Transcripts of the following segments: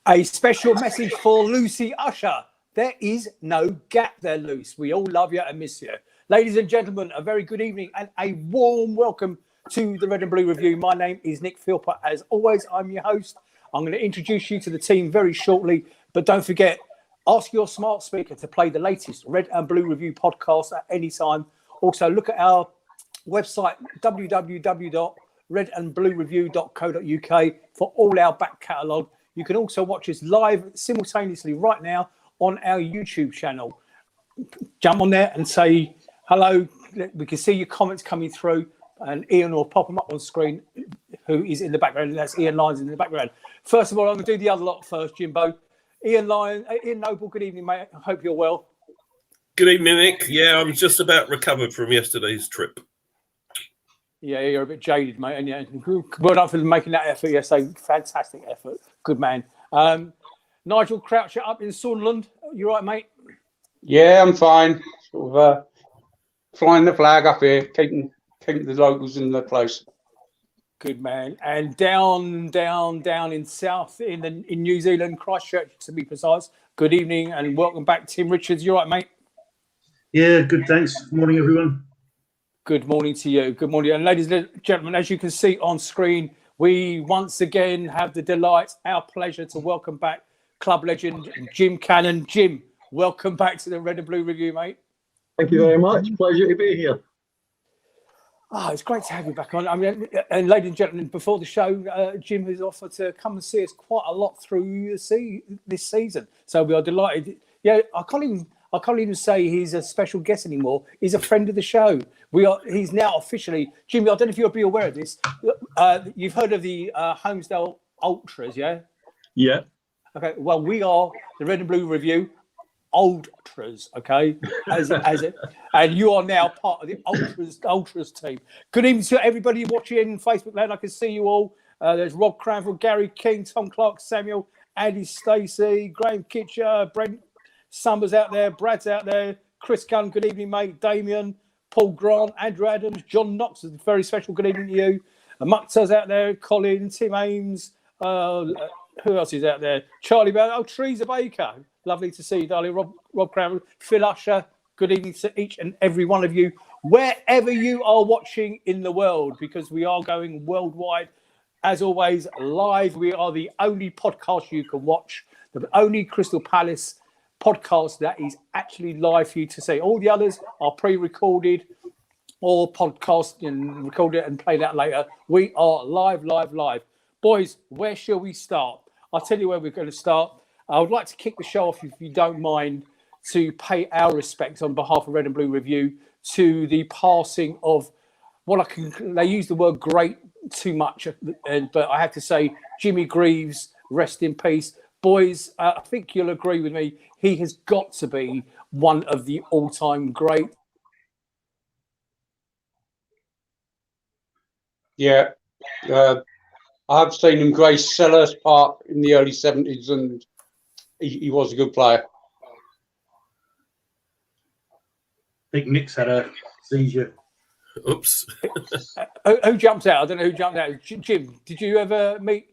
A special message for Lucy Usher. There is no gap there, Luce. We all love you and miss you. Ladies and gentlemen, a very good evening and a warm welcome to the Red and Blue Review. My name is Nick Philpott. As always, I'm your host. I'm going to introduce you to the team very shortly, but don't forget, ask your smart speaker to play the latest Red and Blue Review podcast at any time. Also, look at our website, www.redandbluereview.co.uk, for all our back catalogue. You can also watch us live simultaneously right now on our YouTube channel. Jump on there and say hello. We can see your comments coming through, and Ian will pop them up on screen, who is in the background. That's Ian Lyons in the background. First of all, I'm going to do the other lot first, Jimbo. Ian Noble, good evening, mate. I hope you're well. Good evening, Nick. Yeah, I'm just about recovered from yesterday's trip. Yeah, you're a bit jaded, mate. And yeah, well done for making that effort yesterday. Fantastic effort. Good man. Nigel Croucher up in Sunderland. You right, mate? Yeah, I'm fine. Sort of flying the flag up here, keeping the locals in the place. Good man. And down in south in New Zealand, Christchurch to be precise. Good evening and welcome back, Tim Richards. You right, mate? Yeah, good. Thanks. Good morning, everyone. Good morning to you. Good morning. And ladies and gentlemen, as you can see on screen, we once again have the delight, our pleasure to welcome back club legend Jim Cannon. Jim, welcome back to the Red and Blue Review, mate. Thank you very much. Pleasure to be here. Oh, it's great to have you back on. I mean, and ladies and gentlemen, before the show, Jim has offered to come and see us quite a lot through this season. So we are delighted. Yeah, I can't even say he's a special guest anymore. He's a friend of the show. He's now officially, Jimmy, I don't know if you'll be aware of this. You've heard of the Holmesdale Ultras, yeah? Yeah. Okay, well, we are the Red and Blue Review Ultras, okay? And you are now part of the Ultras team. Good evening to everybody watching Facebook Land. I can see you all. There's Rob Cranfield, Gary King, Tom Clark, Samuel, Andy Stacey, Graham Kitcher, Brent Summers out there, Brad's out there, Chris Gunn, good evening, mate, Damien, Paul Grant, Andrew Adams, John Knox, a very special good evening to you. Mukta's out there, Colin, Tim Ames, who else is out there? Charlie Bell, Teresa Baker, lovely to see you, darling. Rob Cranfield, Phil Usher, good evening to each and every one of you, wherever you are watching in the world, because we are going worldwide. As always, live. We are the only podcast you can watch, the only Crystal Palace podcast that is actually live for you to see. All the others are pre-recorded or podcast and recorded and played out later. We are live. Boys, where shall we start? I'll tell you where we're going to start. I would like to kick the show off, if you don't mind, to pay our respects on behalf of Red and Blue Review to the passing of they use the word great too much, but I have to say Jimmy Greaves, rest in peace. Boys, I think you'll agree with me. He has got to be one of the all-time great. Yeah. I've seen him grace Selhurst Park in the early 70s, and he was a good player. I think Nick's had a seizure. Oops. Who jumped out? I don't know who jumped out. Jim, did you ever meet?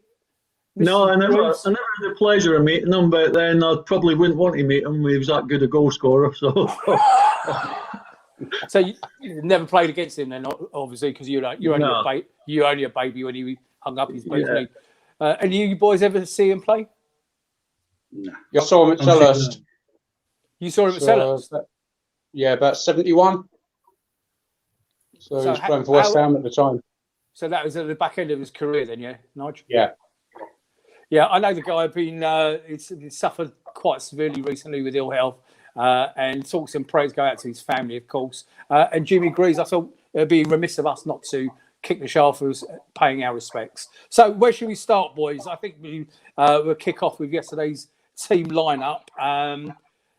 No, I never had the pleasure of meeting him, but then I probably wouldn't want to meet him. He was that good a goal scorer. So you never played against him then, obviously, because you're only a baby when he hung up his boots. Yeah. And you boys ever see him play? No. I saw him at Selhurst. You saw him at Selhurst? Yeah, about 71. So he was playing for West Ham at the time. So that was at the back end of his career then, yeah, Nigel? Yeah. Yeah, I know the guy he's suffered quite severely recently with ill health, and talks and prayers go out to his family, of course. And Jimmy Greaves, I thought it'd be remiss of us not to kick the show off with paying our respects. So where should we start, boys? I think we'll kick off with yesterday's team lineup.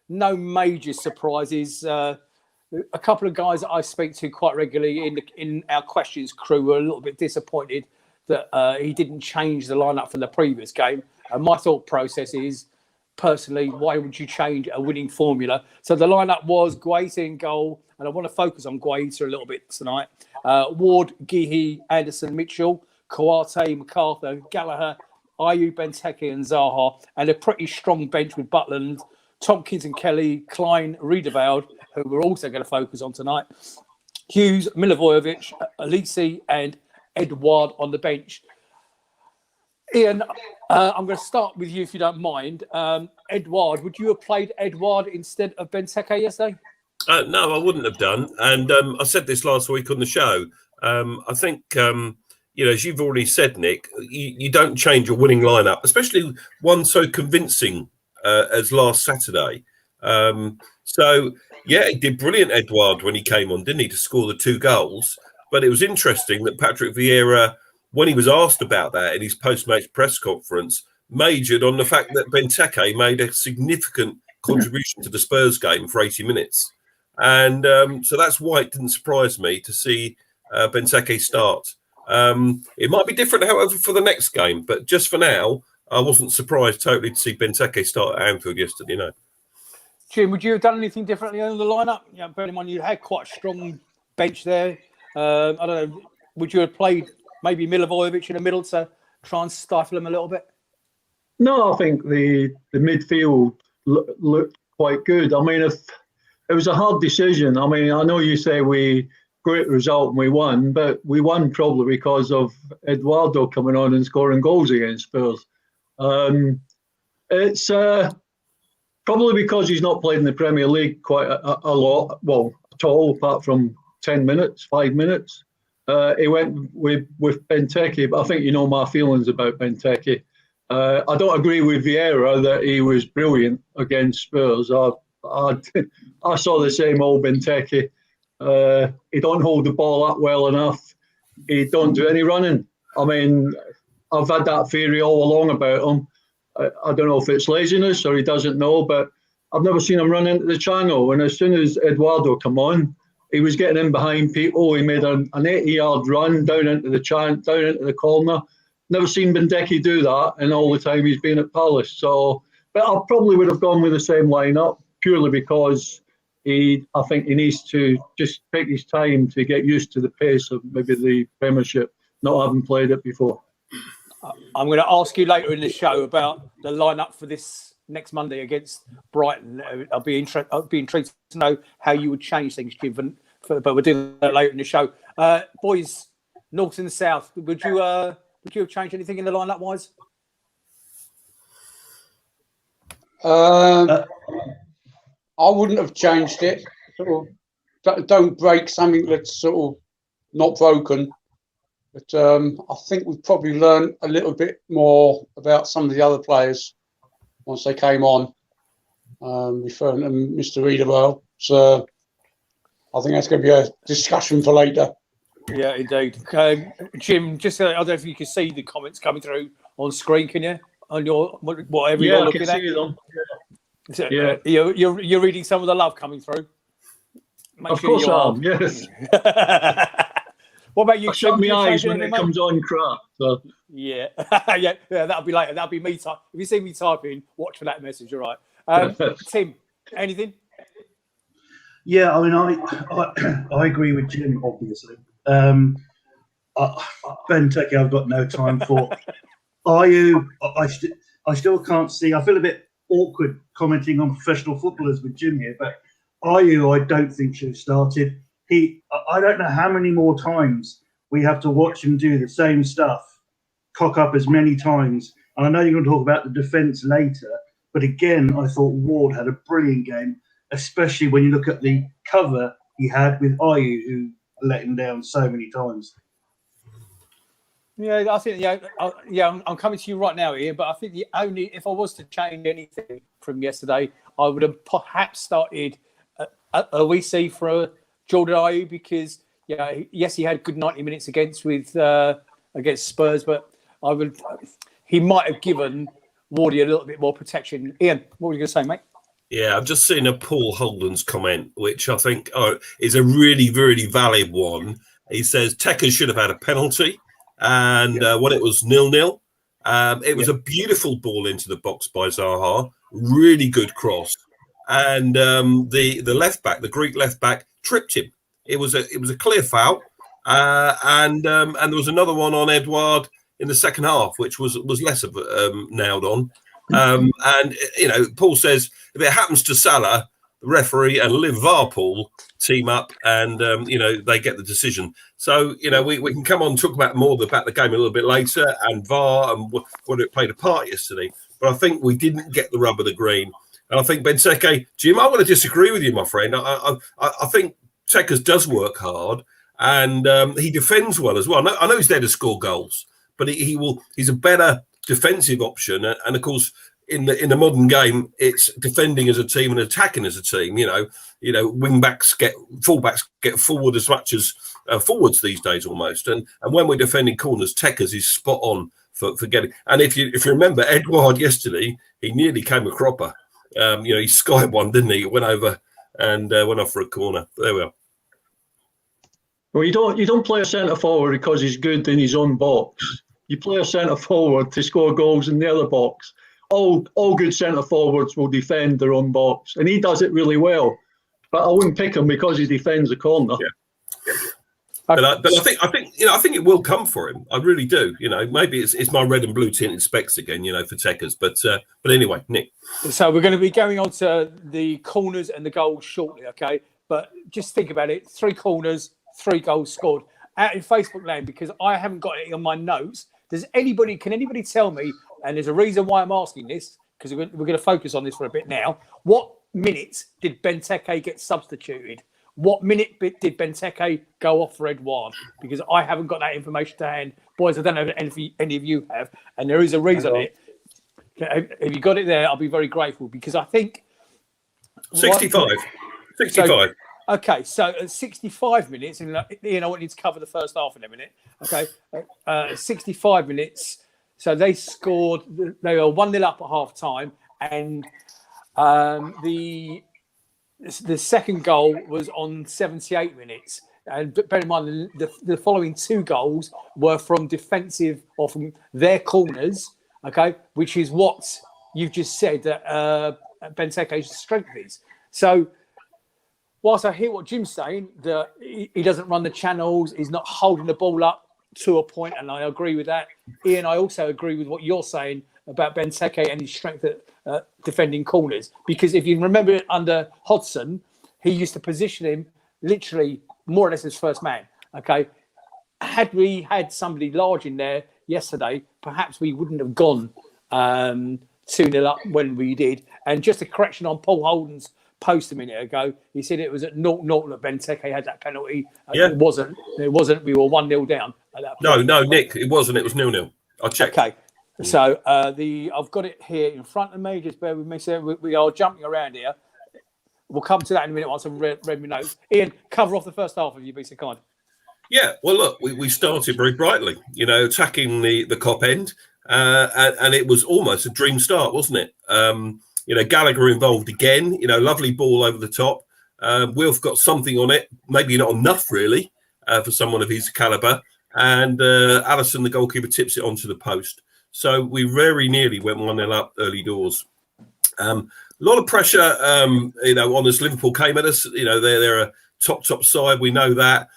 No major surprises. A couple of guys that I speak to quite regularly in our questions crew were a little bit disappointed that he didn't change the lineup from the previous game. And my thought process is, personally, why would you change a winning formula? So the lineup was Guaita in goal, and I want to focus on Guaita a little bit tonight. Ward, Geehee, Anderson, Mitchell, Kouate, MacArthur, Gallagher, Ayew, Benteke and Zaha, and a pretty strong bench with Butland, Tompkins and Kelly, Klein, Riedewald, who we're also going to focus on tonight, Hughes, Milivojevic, Alisi and Edouard on the bench. Ian, I'm going to start with you if you don't mind. Edouard, would you have played Edouard instead of Benteke yesterday? No, I wouldn't have done. And I said this last week on the show. I think, as you've already said, Nick, you don't change your winning lineup, especially one so convincing as last Saturday. He did brilliant, Edouard, when he came on, didn't he, to score the 2 goals. But it was interesting that Patrick Vieira, when he was asked about that in his post-match press conference, majored on the fact that Benteke made a significant contribution to the Spurs game for 80 minutes. And so that's why it didn't surprise me to see Benteke start. It might be different, however, for the next game. But just for now, I wasn't surprised totally to see Benteke start at Anfield yesterday, no. Jim, would you have done anything differently on the lineup? Bear in mind, you had quite a strong bench there. I don't know, would you have played maybe Milivojevic in the middle to try and stifle him a little bit? No, I think the midfield looked quite good. I mean, if it was a hard decision. I mean, I know you say great result and we won, but we won probably because of Eduardo coming on and scoring goals against Spurs. It's probably because he's not played in the Premier League quite a lot, well, at all, apart from 5 minutes. He went with Benteke, but I think you know my feelings about Benteke. I don't agree with Vieira that he was brilliant against Spurs. I saw the same old Benteke. He don't hold the ball up well enough. He don't do any running. I mean, I've had that theory all along about him. I don't know if it's laziness or he doesn't know, but I've never seen him run into the channel. And as soon as Eduardo come on, he was getting in behind people. He made an 80-yard run down into the corner. Never seen Benteke do that in all the time he's been at Palace. So, but I probably would have gone with the same lineup purely because I think he needs to just take his time to get used to the pace of maybe the Premiership, not having played it before. I'm going to ask you later in the show about the lineup for this next Monday against Brighton. I'll be intrigued to know how you would change things, given. But we'll do that later in the show. Boys, north and south, would you have changed anything in the lineup wise? I wouldn't have changed it. Sort of, don't break something that's sort of not broken. But I think we've probably learned a little bit more about some of the other players once they came on. Referring to Mr. Riedewald. So I think that's going to be a discussion for later. Yeah, indeed. Jim, just I don't know if you can see the comments coming through on screen, can you? On your whatever you're looking at. Yeah, you're reading some of the love coming through. Of course I am. Yes. What about you? I shut my eyes when it comes on crap. So. Yeah, yeah, that'll be later. That'll be me. If you see me typing, watch for that message. All right, Tim. Anything? Yeah, I mean, I agree with Jim, obviously. Benteke, I've got no time for. Ayew, I still can't see. I feel a bit awkward commenting on professional footballers with Jim here, but Ayew, I don't think should have started. I don't know how many more times we have to watch him do the same stuff, cock up as many times. And I know you're going to talk about the defence later, but again, I thought Ward had a brilliant game, especially when you look at the cover he had with Ayew, who let him down so many times. Yeah, I think I'm coming to you right now, Ian. But I think if I was to change anything from yesterday, I would have perhaps started Alisi for Jordan Ayew because yes, he had a good 90 minutes against Spurs, but he might have given Wardy a little bit more protection. Ian, what were you going to say, mate? Yeah, I've just seen a Paul Holden's comment, which I think is a really, really valid one. He says Teka should have had a penalty, and when it was 0-0, it was a beautiful ball into the box by Zaha, really good cross, and the left back, the Greek left back, tripped him. It was a clear foul, and there was another one on Edouard. in the second half, which was less of nailed on. And Paul says if it happens to Salah, the referee and Liverpool team up, and they get the decision. So we can come on and talk about more about the game a little bit later, and VAR and whether it played a part yesterday. But I think we didn't get the rub of the green, and I think Benteke, Jim, I want to disagree with you, my friend. I think Tekers does work hard, and he defends well as well. I know he's there to score goals, but he's a better defensive option, and of course. In the modern game, it's defending as a team and attacking as a team. Fullbacks get forward as much as forwards these days almost. And when we're defending corners, Tekers is spot on for getting. And if you remember, Edouard yesterday, he nearly came a cropper. He skied one, didn't he? He went over and went off for a corner. There we are. Well, you don't play a centre forward because he's good in his own box. You play a centre forward to score goals in the other box. All good centre forwards will defend their own box, and he does it really well. But I wouldn't pick him because he defends the corner. Yeah. But I think it will come for him. I really do. Maybe it's my red and blue tinted specs again. For Tekers. But anyway, Nick. So we're going to be going on to the corners and the goals shortly. Okay, but just think about it: 3 corners, 3 goals scored out in Facebook land, because I haven't got it on my notes. Can anybody tell me? And there's a reason why I'm asking this, because we're going to focus on this for a bit now. What minutes did Benteke get substituted? What minute did Benteke go off for Edouard? Because I haven't got that information to hand. Boys, I don't know if any of you have. And there is a reason. If you got it there, I'll be very grateful, because I think... 65. Okay, so at 65 minutes, and I want you to cover the first half in a minute. Okay, 65 minutes... So they scored. They were 1-0 up at half time, and the second goal was on 78 minutes. And bear in mind, the following 2 goals were from defensive or from their corners. Okay, which is what you've just said that Benteke's strength is. So, whilst I hear what Jim's saying, that he doesn't run the channels, he's not holding the ball up to a point, and I agree with that. Ian, I also agree with what you're saying about Benteke and his strength at defending corners. Because if you remember under Hodgson, he used to position him literally more or less as first man. Okay, had we had somebody large in there yesterday, perhaps we wouldn't have gone 2-0 up when we did. And just a correction on Paul Holden's post a minute ago, he said it was at 0-0 that Benteke had that penalty. It wasn't. We were 1-0 down at that point. No, Nick, it wasn't. It was 0-0. I'll check. Okay, so I've got it here in front of me. Just bear with me. So we are jumping around here. We'll come to that in a minute once I've read my notes. Ian, cover off the first half if you be so kind. Yeah, well, look, we started very brightly, attacking the Kop end, and it was almost a dream start, wasn't it? Gallagher involved again, lovely ball over the top. Wilf got something on it, maybe not enough really for someone of his calibre. And Allison, the goalkeeper, tips it onto the post. So we very nearly went 1-0 up early doors. A lot of pressure, on us. Liverpool came at us. They're a top side. We know that.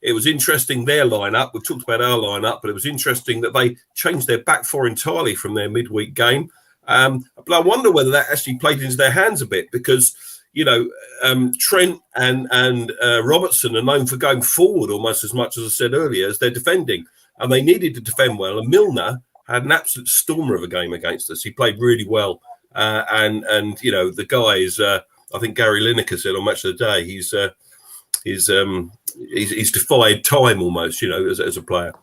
It was interesting, their lineup. We've talked about our lineup, but it was interesting that they changed their back four entirely from their midweek game. But I wonder whether that actually played into their hands a bit, because Trent and Robertson are known for going forward almost as much as I said earlier as they're defending, and they needed to defend well. And Milner had an absolute stormer of a game against us. He played really well, and the guys. I think Gary Lineker said on Match of the Day, he's defied time almost, as a player.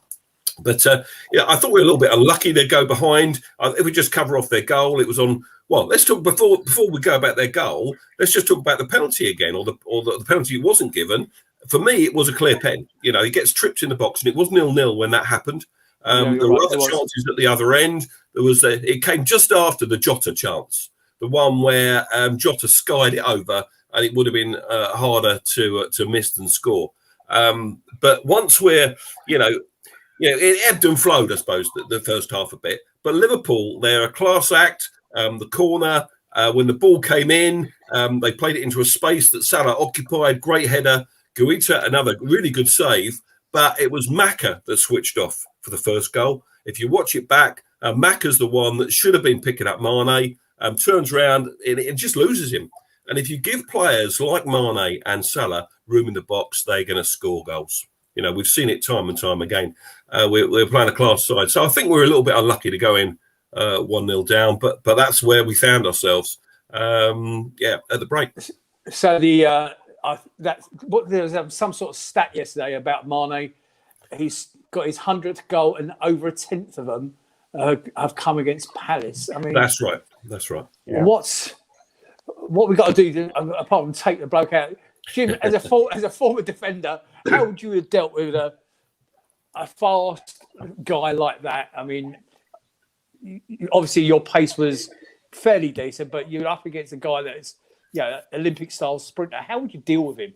But I thought we were a little bit unlucky to go behind. If we just cover off their goal, it was on. Well, let's talk before we go about their goal. Let's just talk about the penalty again, or the penalty wasn't given. For me, it was a clear pen. He gets tripped in the box, and it was 0-0 when that happened. There were other chances at the other end. It came just after the Jota chance, the one where Jota skied it over, and it would have been harder to miss than score. But once we're, it ebbed and flowed, I suppose, the first half a bit. But Liverpool, they're a class act. The corner, when the ball came in, they played it into a space that Salah occupied. Great header. Guaita, another really good save. but it was Maka that switched off for the first goal. If you watch it back, Maka's the one that should have been picking up Mane, turns around and it just loses him. And if you give players like Mane and Salah room in the box, they're going to score goals. You know, we've seen it time and time again. We're playing a class side. So I think we're a little bit unlucky to go in 1-0 down, but that's where we found ourselves, at the break. So there was some sort of stat yesterday about Mane. He's got his 100th goal, and over a tenth of them have come against Palace. I mean, That's right. Yeah. What we got to do apart from take the bloke out? Jim, as a former defender, how would you have dealt with a fast guy like that? I mean, obviously your pace was fairly decent, but you're up against a guy that's Olympic-style sprinter. How would you deal with him?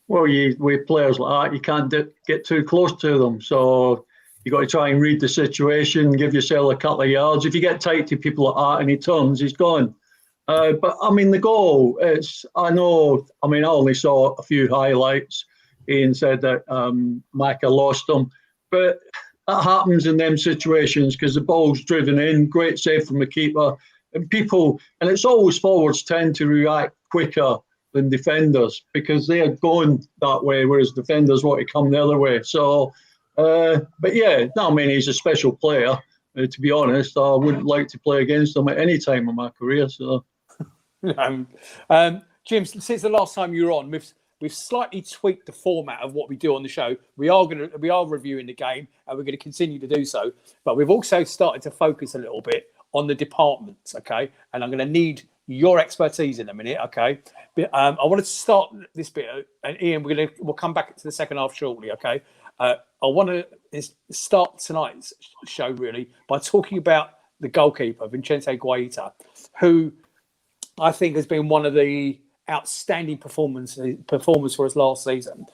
Well, with players like that, you can't get too close to them. So you got to try and read the situation, give yourself a couple of yards. If you get tight to people like that and he turns, he's gone. But I mean, the goal, I only saw a few highlights. Ian said that Maka lost them. But that happens in them situations because the ball's driven in, great save from the keeper. And it's always forwards tend to react quicker than defenders because they are going that way, whereas defenders want to come the other way. So, he's a special player. To be honest, I wouldn't like to play against him at any time in my career. So, Jim, since the last time you were on, we've slightly tweaked the format of what we do on the show. We are reviewing the game, and we're going to continue to do so. But we've also started to focus a little bit on the departments, okay? And I'm going to need your expertise in a minute, okay? But, I wanted to start this bit, and Ian, we'll come back to the second half shortly, okay? I want to start tonight's show really by talking about the goalkeeper, Vicente Guaita, who I think has been one of the outstanding performers for us last season.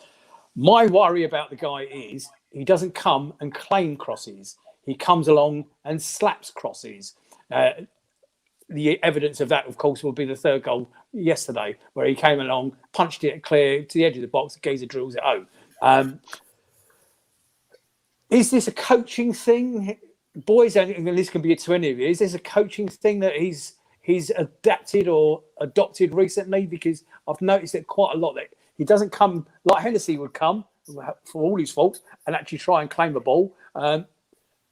My worry about the guy is he doesn't come and claim crosses. He comes along and slaps crosses. The evidence of that, of course, will be the third goal yesterday, where he came along, punched it clear to the edge of the box, Geezer drills it home. Is this a coaching thing? Boys, and this can be to any of you, is this a coaching thing that he's adapted or adopted recently? Because I've noticed it quite a lot that he doesn't come like Hennessy would come for all his faults and actually try and claim a ball.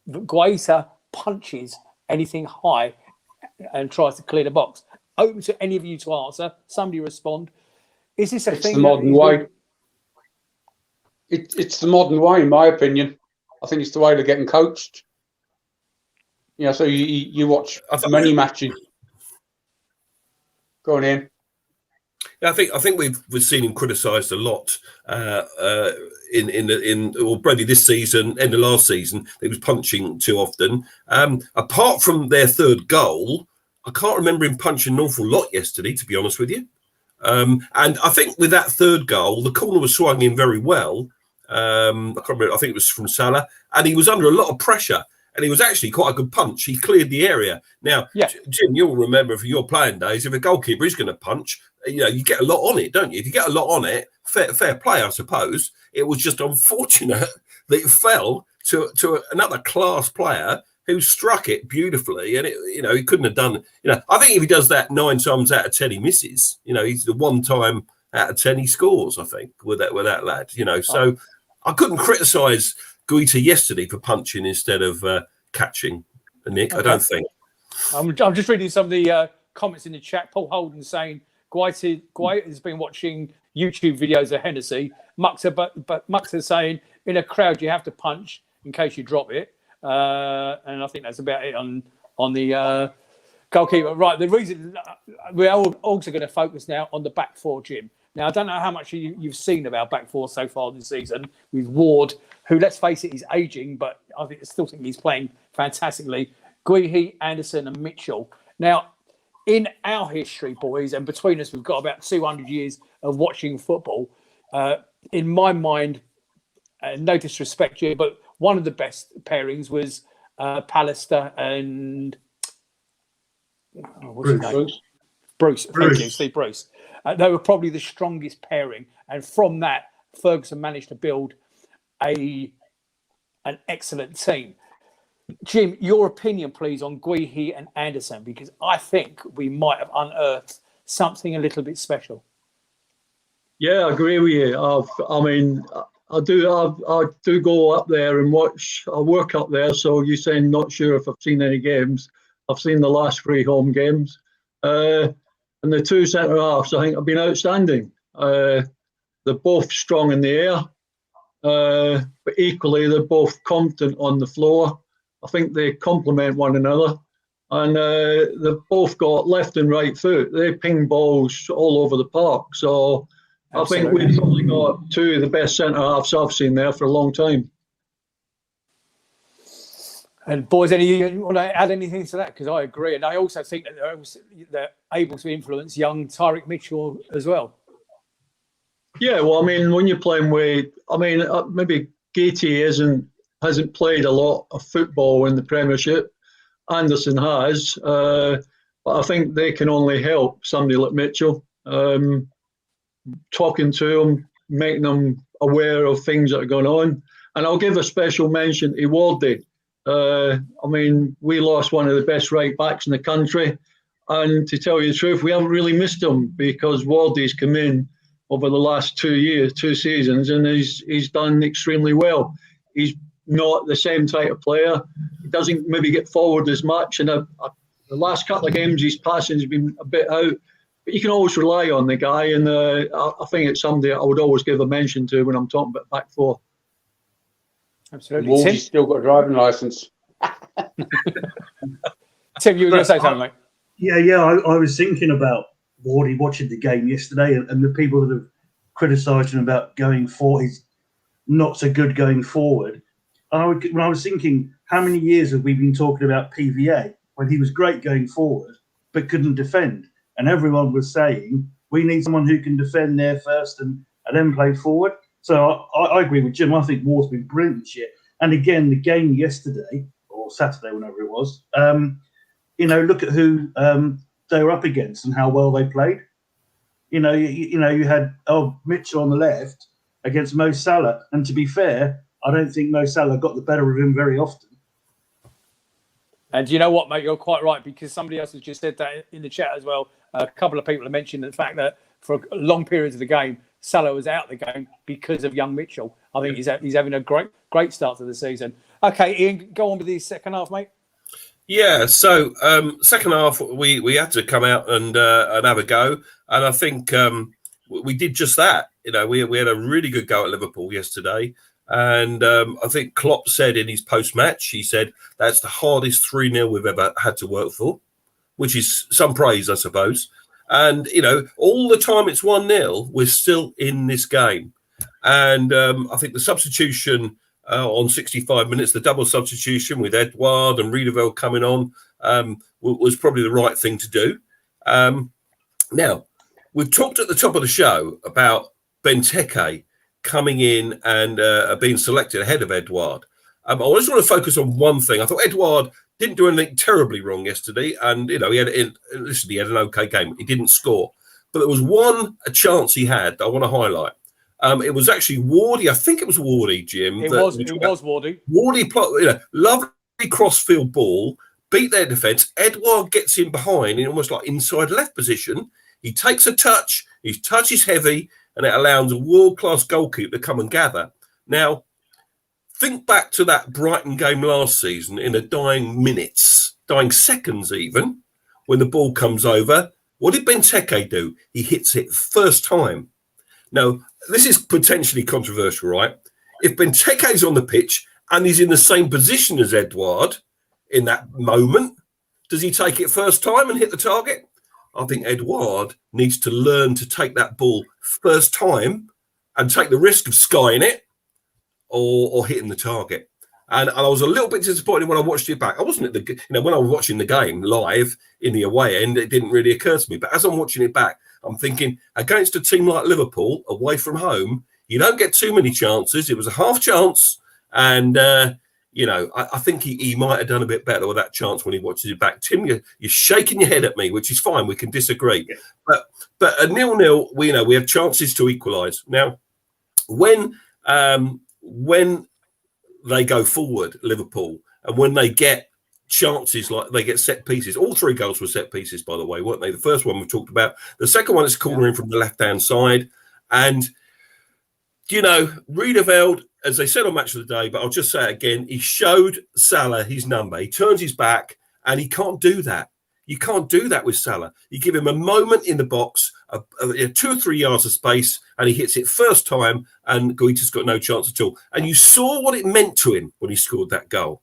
Guaita punches anything high and tries to clear the box. Open to any of you to answer. Somebody respond. Is this a thing? It's the modern way. It's the modern way, in my opinion. I think it's the way they're getting coached. Yeah, so you watch many matches. Go on, Ian. Yeah, I think we've seen him criticised a lot already this season, end of last season. He was punching too often. Apart from their third goal, I can't remember him punching an awful lot yesterday, to be honest with you. And I think with that third goal, the corner was swung in very well. I can't remember. I think it was from Salah, and he was under a lot of pressure. And he was actually quite a good punch. He cleared the area. Now, yeah. Jim, you'll remember from your playing days, if a goalkeeper is going to punch, you get a lot on it, don't you? If you get a lot on it, fair play, I suppose. It was just unfortunate that it fell to another class player who struck it beautifully. And, he couldn't have done, I think if he does that 9 times out of 10, he misses. He's the 1 time out of 10 he scores, I think, with that lad, So I couldn't criticise Guaita yesterday for punching instead of catching, Nick. Okay. I don't think. I'm just reading some of the comments in the chat. Paul Holden saying Guaita has been watching YouTube videos of Hennessy. Muxer saying in a crowd you have to punch in case you drop it, and I think that's about it on the goalkeeper. Right. The reason we're also going to focus now on the back four, Jim. Now, I don't know how much you've seen of our back four so far this season with Ward, who, let's face it, is ageing, but I still think he's playing fantastically. Guehi, Anderson and Mitchell. Now, in our history, boys, and between us, we've got about 200 years of watching football. In my mind, no disrespect here, but one of the best pairings was Pallister and... what's his name? Bruce. Thank you, Steve Bruce. They were probably the strongest pairing. And from that, Ferguson managed to build an excellent team. Jim, your opinion, please, on Guehi and Anderson, because I think we might have unearthed something a little bit special. Yeah, I agree with you. I do go up there and watch. I work up there, so you're saying not sure if I've seen any games. I've seen the last 3 home games, and the 2 centre halves I think have been outstanding. They're both strong in the air, but equally they're both competent on the floor. I think they complement one another, and they've both got left and right foot. They ping balls all over the park. So Absolutely. I think we've probably got 2 of the best centre halves I've seen there for a long time. And boys, you want to add anything to that? Because I agree, and I also think that they're able to influence young Tyreek Mitchell as well. Yeah, well, I mean, when you're playing with, maybe Gaty hasn't played a lot of football in the Premiership. Anderson has, but I think they can only help somebody like Mitchell. Talking to them, making them aware of things that are going on. And I'll give a special mention to Wardy. We lost one of the best right backs in the country. And to tell you the truth, we haven't really missed him because Wardy's come in over the last 2 seasons, and he's done extremely well. He's not the same type of player. He doesn't maybe get forward as much. And the last couple of games, his passing's been a bit out. But you can always rely on the guy, and I think it's somebody I would always give a mention to when I'm talking about back 4. Absolutely. Wardy's still got a driving licence. Tim, you were going to say something, mate? Yeah. I was thinking about Wardy watching the game yesterday, and the people that have criticised him about going forward, he's not so good going forward. When I was thinking, how many years have we been talking about PVA when he was great going forward but couldn't defend? And everyone was saying, we need someone who can defend there first and then play forward. So I agree with Jim. I think Ward's been brilliant this year. And again, the game yesterday, or Saturday, whenever it was, look at who they were up against and how well they played. You had Mitchell on the left against Mo Salah. And to be fair, I don't think Mo Salah got the better of him very often. And you know what, mate? You're quite right, because somebody else has just said that in the chat as well. A couple of people have mentioned the fact that for long periods of the game, Salah was out of the game because of young Mitchell. I think he's having a great start to the season. Okay, Ian, go on with the second half, mate. Yeah, so second half we had to come out and have a go, and I think we did just that. We had a really good go at Liverpool yesterday. And I think Klopp said in his post-match, he said, that's the hardest 3-0 we've ever had to work for, which is some praise, I suppose. And, all the time it's 1-0, we're still in this game. And I think the substitution on 65 minutes, the double substitution with Edouard and Riedewald coming on was probably the right thing to do. Now, we've talked at the top of the show about Benteke coming in and being selected ahead of Edouard. I just want to focus on one thing. I thought Edouard didn't do anything terribly wrong yesterday, and he had an okay game. He didn't score, but there was a chance he had that I want to highlight. It was actually Wardy. I think it was Wardy, Jim. It was Wardy. Wardy, lovely cross-field ball, beat their defence. Edouard gets in behind in almost like inside left position. He takes a touch. His touch is heavy, and it allows a world-class goalkeeper to come and gather. Now, think back to that Brighton game last season in the dying seconds even, when the ball comes over. What did Benteke do? He hits it first time. Now, this is potentially controversial, right? If Benteke's on the pitch and he's in the same position as Edouard in that moment, does he take it first time and hit the target? I think Edouard needs to learn to take that ball first time and take the risk of skying it or hitting the target. And I was a little bit disappointed when I watched it back. I wasn't at when I was watching the game live in the away end, it didn't really occur to me. But as I'm watching it back, I'm thinking against a team like Liverpool away from home, you don't get too many chances. It was a half chance. And, I think he might have done a bit better with that chance when he watches it back. Tim, you're shaking your head at me, which is fine. We can disagree. Yeah. But a 0-0, we have chances to equalise. Now, when when they go forward, Liverpool, and when they get chances, like they get set pieces. All 3 goals were set pieces, by the way, weren't they? The first one we've talked about. The second one is cornering from the left-hand side. And, Riedeveld, as they said on Match of the Day, but I'll just say it again, he showed Salah his number. He turns his back, and he can't do that. You can't do that with Salah. You give him a moment in the box, 2 or 3 yards of space, and he hits it first time, and Guaita's got no chance at all. And you saw what it meant to him when he scored that goal,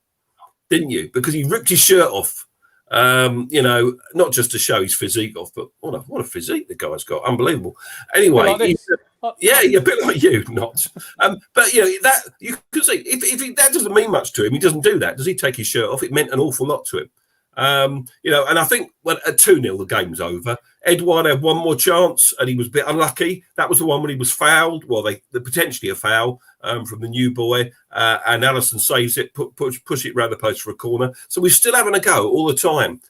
didn't you? Because he ripped his shirt off, not just to show his physique off, but what a physique the guy's got. Unbelievable. Anyway, a bit like you, not. But, that you could see, if that doesn't mean much to him, he doesn't do that. Does he take his shirt off? It meant an awful lot to him. And I think at 2-0 the game's over. Edouard had one more chance and he was a bit unlucky. That was the one when he was fouled. Well, they potentially a foul from the new boy, and Alisson saves it, push it round the post for a corner. So we're still having a go all the time.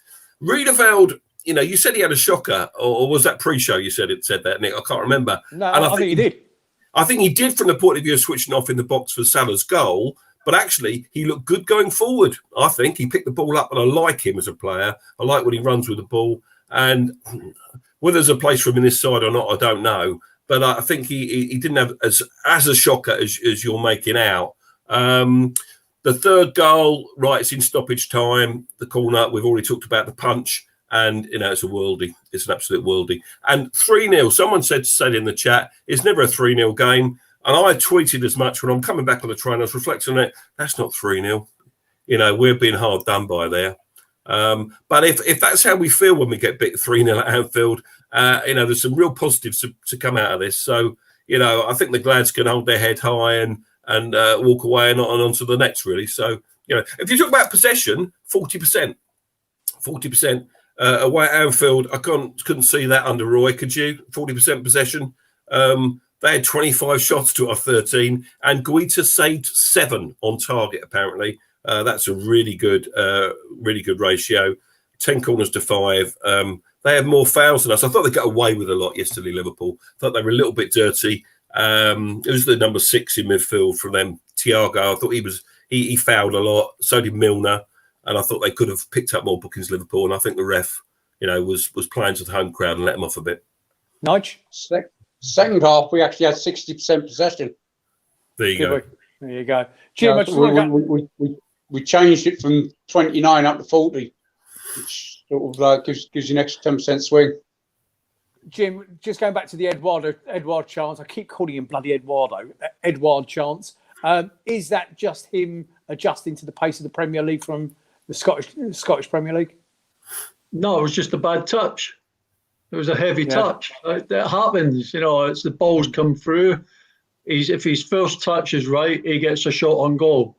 Riedeveld, you said he had a shocker, or was that pre-show you said that, Nick? I can't remember. No, and I think he did. I think he did from the point of view of switching off in the box for Salah's goal. But actually, he looked good going forward. I think he picked the ball up, and I like him as a player. I like when he runs with the ball. And whether there's a place for him in this side or not, I don't know. But I think he didn't have as a shocker as you're making out. The third goal, right, it's in stoppage time. The corner, we've already talked about the punch. And, it's a worldie. It's an absolute worldie. And 3-0, someone said in the chat, it's never a 3-0 game. And I tweeted as much when I'm coming back on the train. I was reflecting on it. That's not 3-0. We're being hard done by there. But if that's how we feel when we get beat 3-0 at Anfield, there's some real positives to come out of this. So, I think the Glads can hold their head high and walk away and on to the next, really. So, if you talk about possession, 40%. 40% away at Anfield. I couldn't see that under Roy, could you? 40% possession. They had 25 shots to our 13, and Guaita saved 7 on target, apparently. That's a really good ratio. 10 corners to 5. They had more fouls than us. I thought they got away with a lot yesterday, Liverpool. I thought they were a little bit dirty. It was the number 6 in midfield from them, Thiago. I thought he fouled a lot. So did Milner. And I thought they could have picked up more bookings, Liverpool. And I think the ref, was playing to the home crowd and let them off a bit. Nudge? Second half, we actually had 60% possession. There you go. There you go. Jim, we changed it from 29 up to 40, which sort of gives you an extra 10% swing. Jim, just going back to the Edouard chance, I keep calling him bloody Edouard chance. Is that just him adjusting to the pace of the Premier League from the Scottish Premier League? No, it was just a bad touch. It was a heavy touch. That happens, it's the balls come through. If his first touch is right, he gets a shot on goal.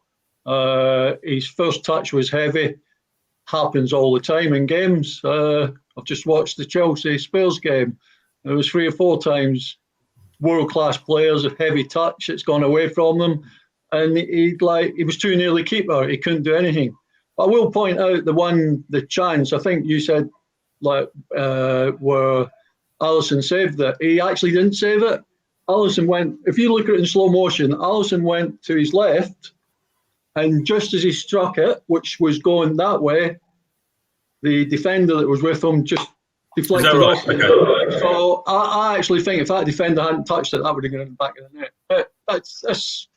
His first touch was heavy. Happens all the time in games. I've just watched the Chelsea Spurs game. There was 3 or 4 times world-class players, a heavy touch, it's gone away from them. And he was too near the keeper. He couldn't do anything. But I will point out the chance, I think you said, where Alisson saved it. He actually didn't save it. Alisson went, if you look at it in slow motion, Alisson went to his left, and just as he struck it, which was going that way, the defender that was with him just deflected off. Okay. So I actually think if that defender hadn't touched it, that would have gone in the back of the net. But that's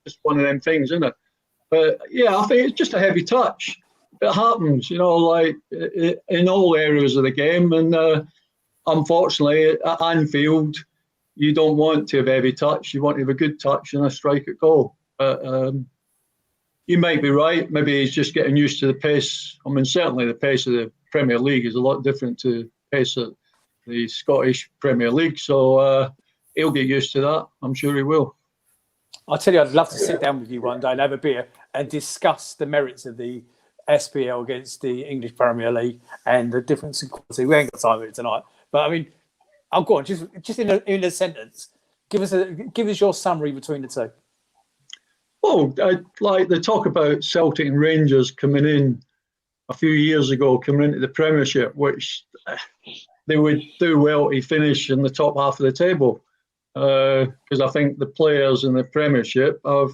just one of them things, isn't it? But yeah, I think it's just a heavy touch. It happens, in all areas of the game. And unfortunately, at Anfield, you don't want to have heavy touch. You want to have a good touch and a strike at goal. But you might be right. Maybe he's just getting used to the pace. I mean, certainly the pace of the Premier League is a lot different to the pace of the Scottish Premier League. So he'll get used to that. I'm sure he will. I'll tell you, I'd love to sit down with you one day and have a beer and discuss the merits of the SPL against the English Premier League and the difference in quality. We ain't got time for it tonight, but I mean, I'll go on. Just in a sentence, give us your summary between the two. Well, like they talk about Celtic and Rangers coming in a few years ago, coming into the Premiership, which they would do well to finish in the top half of the table, because I think the players in the Premiership have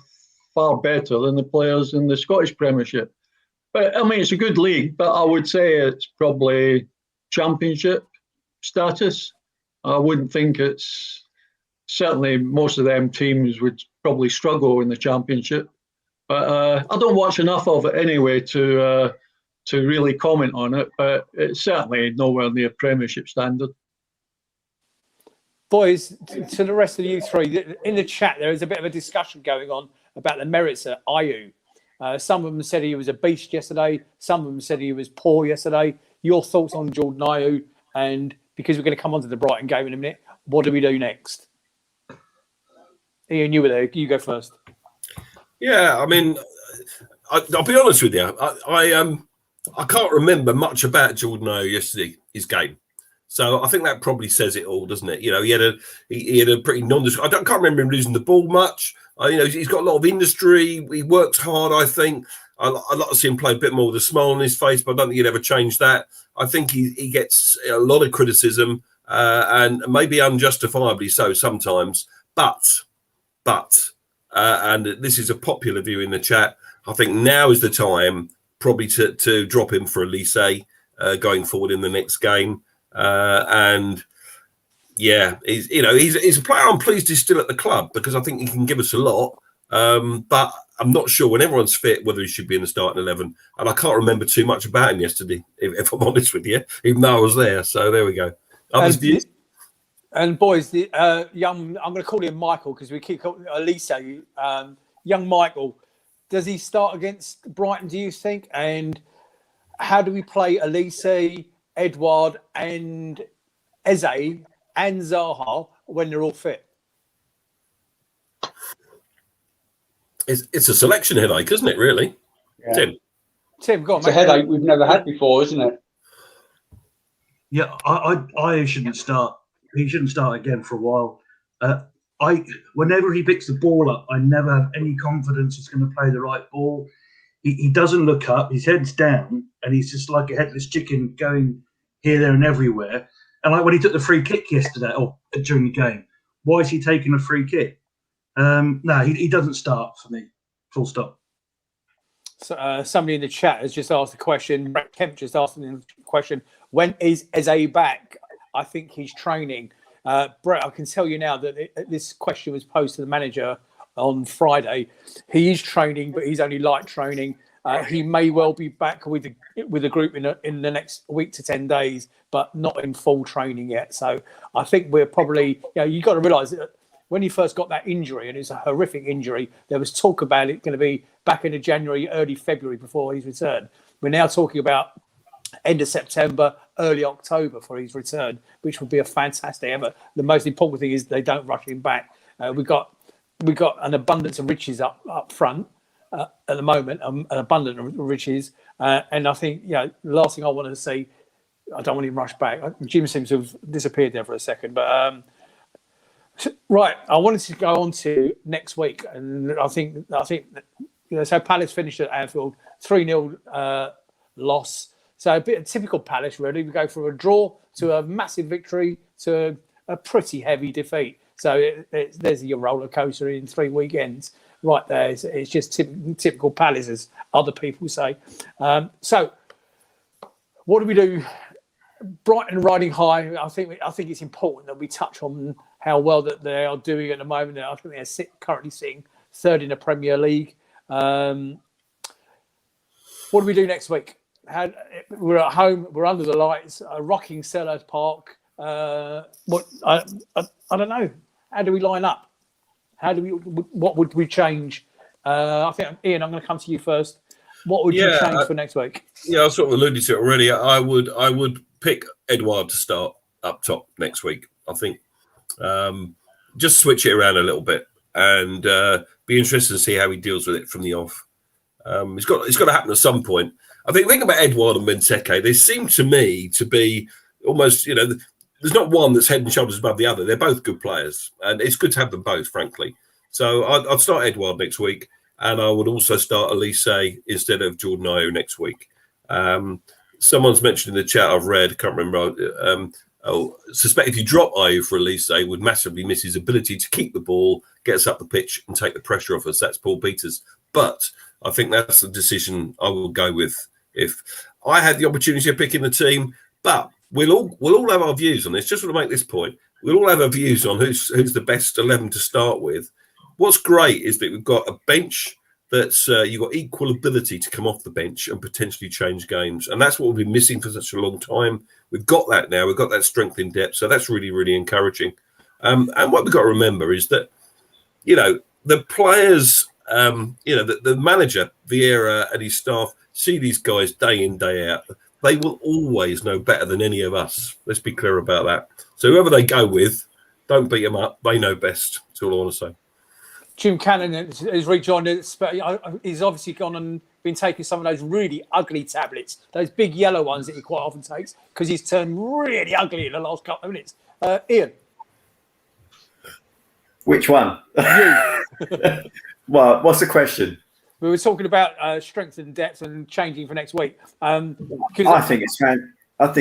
far better than the players in the Scottish Premiership. But I mean, it's a good league, but I would say it's probably Championship status. I wouldn't think it's, certainly most of them teams would probably struggle in the Championship. But I don't watch enough of it anyway to really comment on it. But it's certainly nowhere near Premiership standard. Boys, to the rest of you three, in the chat there is a bit of a discussion going on about the merits of Ayew. Some of them said he was a beast yesterday. Some of them said he was poor yesterday. Your thoughts on Jordan Ayew? And because we're going to come on to the Brighton game in a minute, what do we do next? Ian, you were there. You go first. Yeah, I mean, I'll be honest with you. I can't remember much about Jordan Ayew yesterday, his game. So I think that probably says it all, doesn't it? You know, he had a pretty nondescript. I can't remember him losing the ball much. You know, he's got a lot of industry. He works hard, I think. I like to see him play a bit more with a smile on his face, but I don't think he'd ever change that. I think he gets a lot of criticism, and maybe unjustifiably so sometimes. But, and this is a popular view in the chat, I think now is the time probably to drop him for Elise going forward in the next game. And yeah, he's a player I'm pleased he's still at the club because I think he can give us a lot. But I'm not sure when everyone's fit whether he should be in the starting 11. And I can't remember too much about him yesterday, if I'm honest with you, even though I was there. So there we go. And boys, the young, I'm going to call him Michael because we keep calling Elise. Young Michael, does he start against Brighton, do you think? And how do we play Elise, Edouard and Eze and Zaha when they're all fit? It's a selection headache, isn't it, really? Yeah. Tim, go on, it's a headache we've never had before, isn't it? Yeah, I shouldn't start. He shouldn't start again for a while. Whenever he picks the ball up, I never have any confidence he's going to play the right ball. He doesn't look up. His head's down, and he's just like a headless chicken going here, there, and everywhere. And like when he took the free kick yesterday, or during the game, why is he taking a free kick? No, he doesn't start for me. Full stop. So, somebody in the chat has just asked a question. Brett Kemp just asked the question, when is Eze back? I think he's training. Brett, I can tell you now that this question was posed to the manager on Friday. He is training, but he's only light training. He may well be back with the group in the next week to 10 days, but not in full training yet. So I think we're probably, you've got to realise that when he first got that injury, and it's a horrific injury, there was talk about it going to be back into January, early February before his return. We're now talking about end of September, early October for his return, which would be a fantastic effort. The most important thing is they don't rush him back. We've got an abundance of riches up front at the moment, an abundance of riches. And I think, the last thing I want to see, I don't want him rushed back. Jim seems to have disappeared there for a second. But right, I wanted to go on to next week. And I think so Palace finished at Anfield, 3-0 loss. So a bit of typical Palace, really. We go from a draw to a massive victory to a pretty heavy defeat. So there's your roller coaster in 3 weekends. Right there, it's just typical Palace, as other people say. So what do we do? Brighton riding high. I think it's important that we touch on how well that they are doing at the moment. I think they're currently sitting third in the Premier League. What do we do next week? We're at home. We're under the lights. A rocking Selhurst Park. I don't know. How do we line up? What would we change? I think, Ian, I'm going to come to you first. What would you change for next week? Yeah, I sort of alluded to it already. I would pick Edouard to start up top next week. I think just switch it around a little bit and be interested to see how he deals with it from the off. It's got to happen at some point. I think about Edouard and Benteke, they seem to me to be almost, there's not one that's head and shoulders above the other. They're both good players, and it's good to have them both, frankly. So I'd start Edouard next week, and I would also start Elise instead of Jordan Ayew next week. Someone's mentioned in the chat, I've read, can't remember, suspect if you drop Ayew for Elise, would massively miss his ability to keep the ball, get us up the pitch, and take the pressure off us. That's Paul Peters. But I think that's the decision I will go with if I had the opportunity of picking the team. But we'll all have our views on this. Just want to make this point. We'll all have our views on who's the best 11 to start with. What's great is that we've got a bench that's you've got equal ability to come off the bench and potentially change games. And that's what we've been missing for such a long time. We've got that now. We've got that strength in depth. So that's really, really encouraging. And what we've got to remember is that, the players, the manager, Vieira, and his staff see these guys day in, day out. They will always know better than any of us. Let's be clear about that. So whoever they go with, don't beat them up. They know best. That's all I want to say. Jim Cannon has rejoined us, but he's obviously gone and been taking some of those really ugly tablets, those big yellow ones that he quite often takes, because he's turned really ugly in the last couple of minutes. Ian? Which one? You. Well, what's the question? We were talking about strength and depth and changing for next week. I think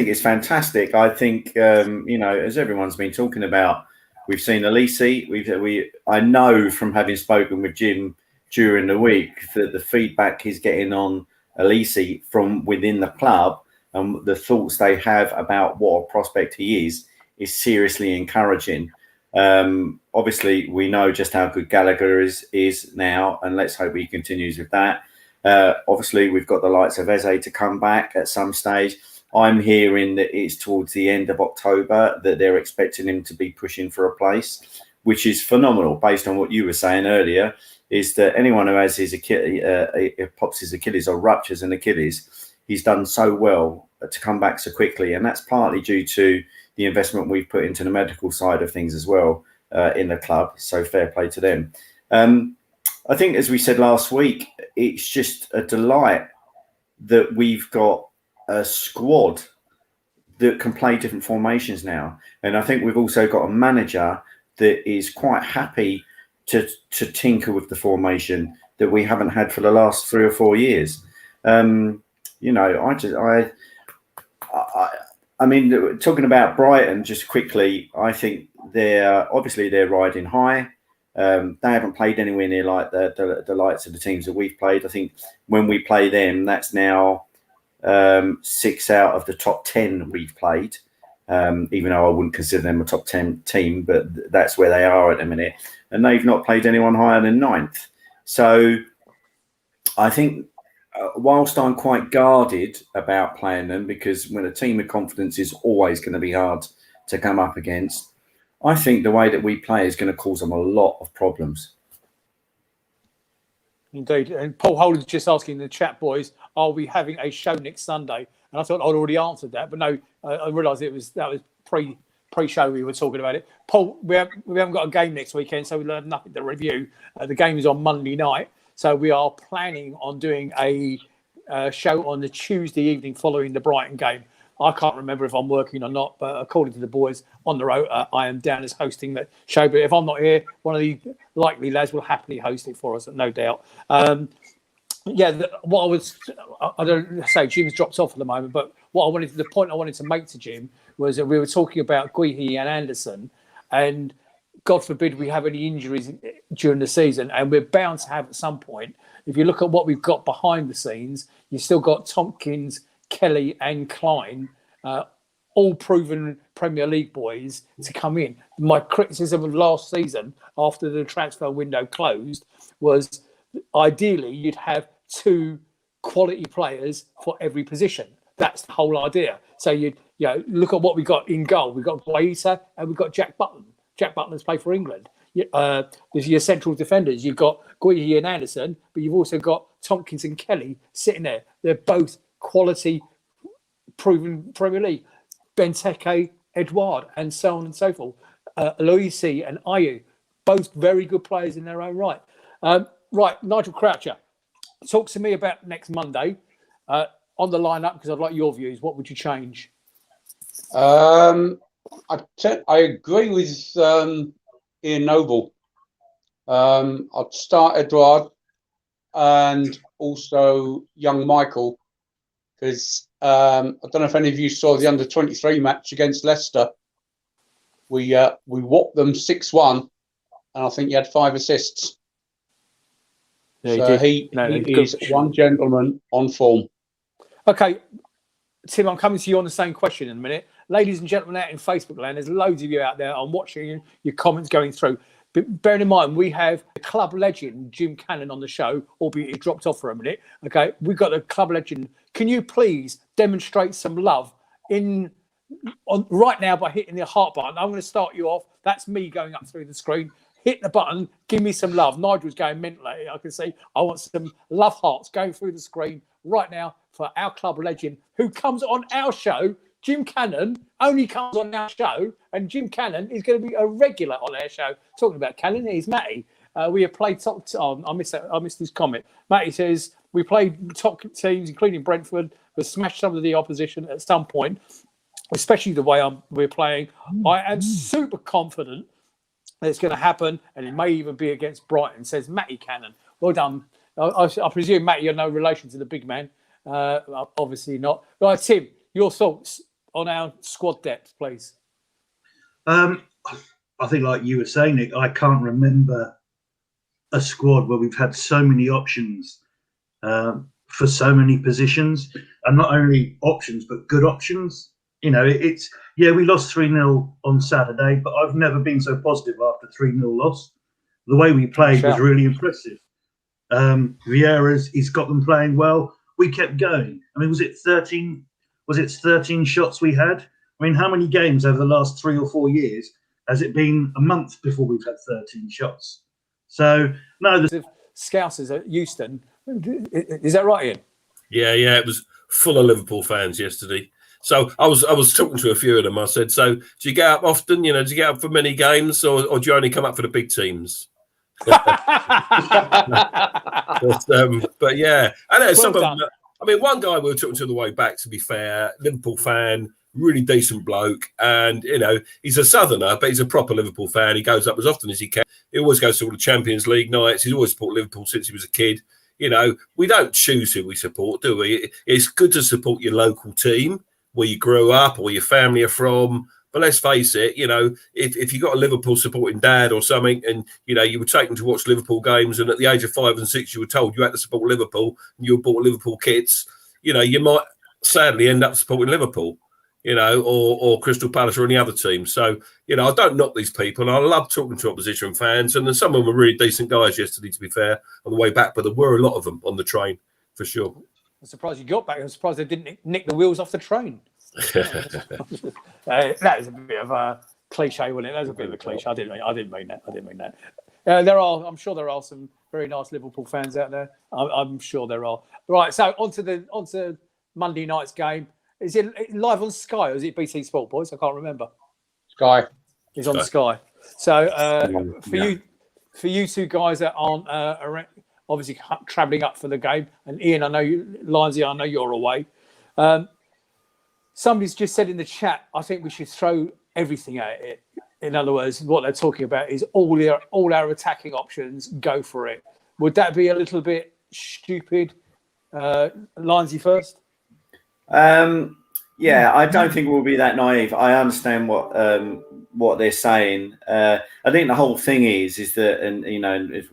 it's fantastic. I think as everyone's been talking about, we've seen Elise. I know from having spoken with Jim during the week that the feedback he's getting on Elise from within the club and the thoughts they have about what a prospect he is seriously encouraging. Obviously, we know just how good Gallagher is now, and let's hope he continues with that. Obviously, we've got the likes of Eze to come back at some stage. I'm hearing that it's towards the end of October that they're expecting him to be pushing for a place, which is phenomenal based on what you were saying earlier, is that anyone who has his pops his Achilles or ruptures an Achilles, he's done so well to come back so quickly. And that's partly due to the investment we've put into the medical side of things as well in the club. So fair play to them. I think, as we said last week, it's just a delight that we've got a squad that can play different formations now. And I think we've also got a manager that is quite happy to tinker with the formation that we haven't had for the last 3 or 4 years. I mean, talking about Brighton just quickly, I think they're riding high. They haven't played anywhere near like the likes of the teams that we've played. I think when we play them, that's now 6 out of the top 10 we've played, even though I wouldn't consider them a top 10 team, but that's where they are at the minute. And they've not played anyone higher than 9th. So I think whilst I'm quite guarded about playing them, because when a team of confidence is always going to be hard to come up against, I think the way that we play is going to cause them a lot of problems. Indeed. And Paul Holden's just asking the chat, boys, are we having a show next Sunday? And I thought I'd already answered that, but no, I realised that was pre-show we were talking about it. Paul, we haven't got a game next weekend, so we'll have nothing to review. The game is on Monday night, so we are planning on doing a show on the Tuesday evening following the Brighton game. I can't remember if I'm working or not, but according to the boys on the road, I am down as hosting that show. But if I'm not here, one of the likely lads will happily host it for us, no doubt. I don't say Jim's dropped off at the moment, but the point I wanted to make to Jim was that we were talking about Guihi and Anderson, and God forbid we have any injuries during the season, and we're bound to have at some point. If you look at what we've got behind the scenes, you've still got Tompkins, Kelly and Klein, all proven Premier League boys to come in. My criticism of last season, after the transfer window closed, was ideally you'd have 2 quality players for every position. That's the whole idea. So you look at what we got in goal. We've got Guaita and we've got Jack Butland. Jack Butland's played for England. There's your central defenders. You've got Guihi and Anderson, but you've also got Tompkins and Kelly sitting there. They're both quality, proven Premier League. Benteke, Edouard, and so on and so forth. Aloisi and Ayew, both very good players in their own right. Right, Nigel Croucher, talk to me about next Monday on the lineup, because I'd like your views. What would you change? I agree with Ian Noble. I'd start Edouard and also young Michael, because I don't know if any of you saw the under-23 match against Leicester. We whopped them 6-1, and I think he had 5 assists. Yeah, So he is one gentleman on form. Okay, Tim, I'm coming to you on the same question in a minute. Ladies and gentlemen out in Facebook land, there's loads of you out there. I'm watching your comments going through. But bearing in mind, we have the club legend, Jim Cannon, on the show, albeit he dropped off for a minute. Okay, we've got the club legend. Can you please demonstrate some love right now by hitting the heart button? I'm going to start you off. That's me going up through the screen. Hit the button. Give me some love. Nigel's going mentally. I can see. I want some love hearts going through the screen right now for our club legend who comes on our show. Jim Cannon only comes on our show, and Jim Cannon is going to be a regular on our show. Talking about Cannon, he's Matty. We have played top. I missed his comment. Matty says we played top teams, including Brentford. We smashed some of the opposition at some point, especially the way we're playing. I am super confident that it's going to happen, and it may even be against Brighton. Says Matty Cannon. Well done. I presume Matty, you're no relation to the big man. Obviously not. Right, Tim, your thoughts on our squad depth, please. I think, like you were saying, Nick, I can't remember a squad where we've had so many options for so many positions, and not only options but good options. You know, we lost 3-0 on Saturday, but I've never been so positive after 3-0 loss. The way we played was really impressive. Vieira's got them playing well. We kept going. I mean, was it 13 shots we had? I mean, how many games over the last 3 or 4 years has it been a month before we've had 13 shots? So, no. The Scousers at Euston. Is that right, Ian? Yeah. It was full of Liverpool fans yesterday. So I was talking to a few of them. I said, so do you get up often? You know, do you get up for many games, or do you only come up for the big teams? But yeah, and some of them. I mean, one guy we were talking to the way back, to be fair, Liverpool fan, really decent bloke. And, you know, he's a southerner, but he's a proper Liverpool fan. He goes up as often as he can. He always goes to all the Champions League nights. He's always supported Liverpool since he was a kid. You know, we don't choose who we support, do we? It's good to support your local team, where you grew up or your family are from. But let's face it, you know, if you got a Liverpool supporting dad or something, and, you know, you were taken to watch Liverpool games, and at the age of 5 and 6, you were told you had to support Liverpool, and you bought Liverpool kits, you know, you might sadly end up supporting Liverpool, you know, or Crystal Palace or any other team. So, you know, I don't knock these people. And I love talking to opposition fans. And some of them were really decent guys yesterday, to be fair, on the way back. But there were a lot of them on the train, for sure. I'm surprised you got back. I'm surprised they didn't nick the wheels off the train. That is a bit of a cliche, wasn't it? That was a bit of a cliche. I didn't mean that. I'm sure there are some very nice Liverpool fans out there. I'm sure there are. Right, so onto Monday night's game. Is it live on Sky or is it BT Sport, boys? I can't remember. Sky. It's on Sky. So for you two guys that aren't obviously travelling up for the game, and Ian, I know you, Lindsay, I know you're away. Somebody's just said in the chat, I think we should throw everything at it. In other words, what they're talking about is all our attacking options, go for it. Would that be a little bit stupid? Lindsay first. Yeah, I don't think we'll be that naive. I understand what they're saying. I think the whole thing is that, and you know, if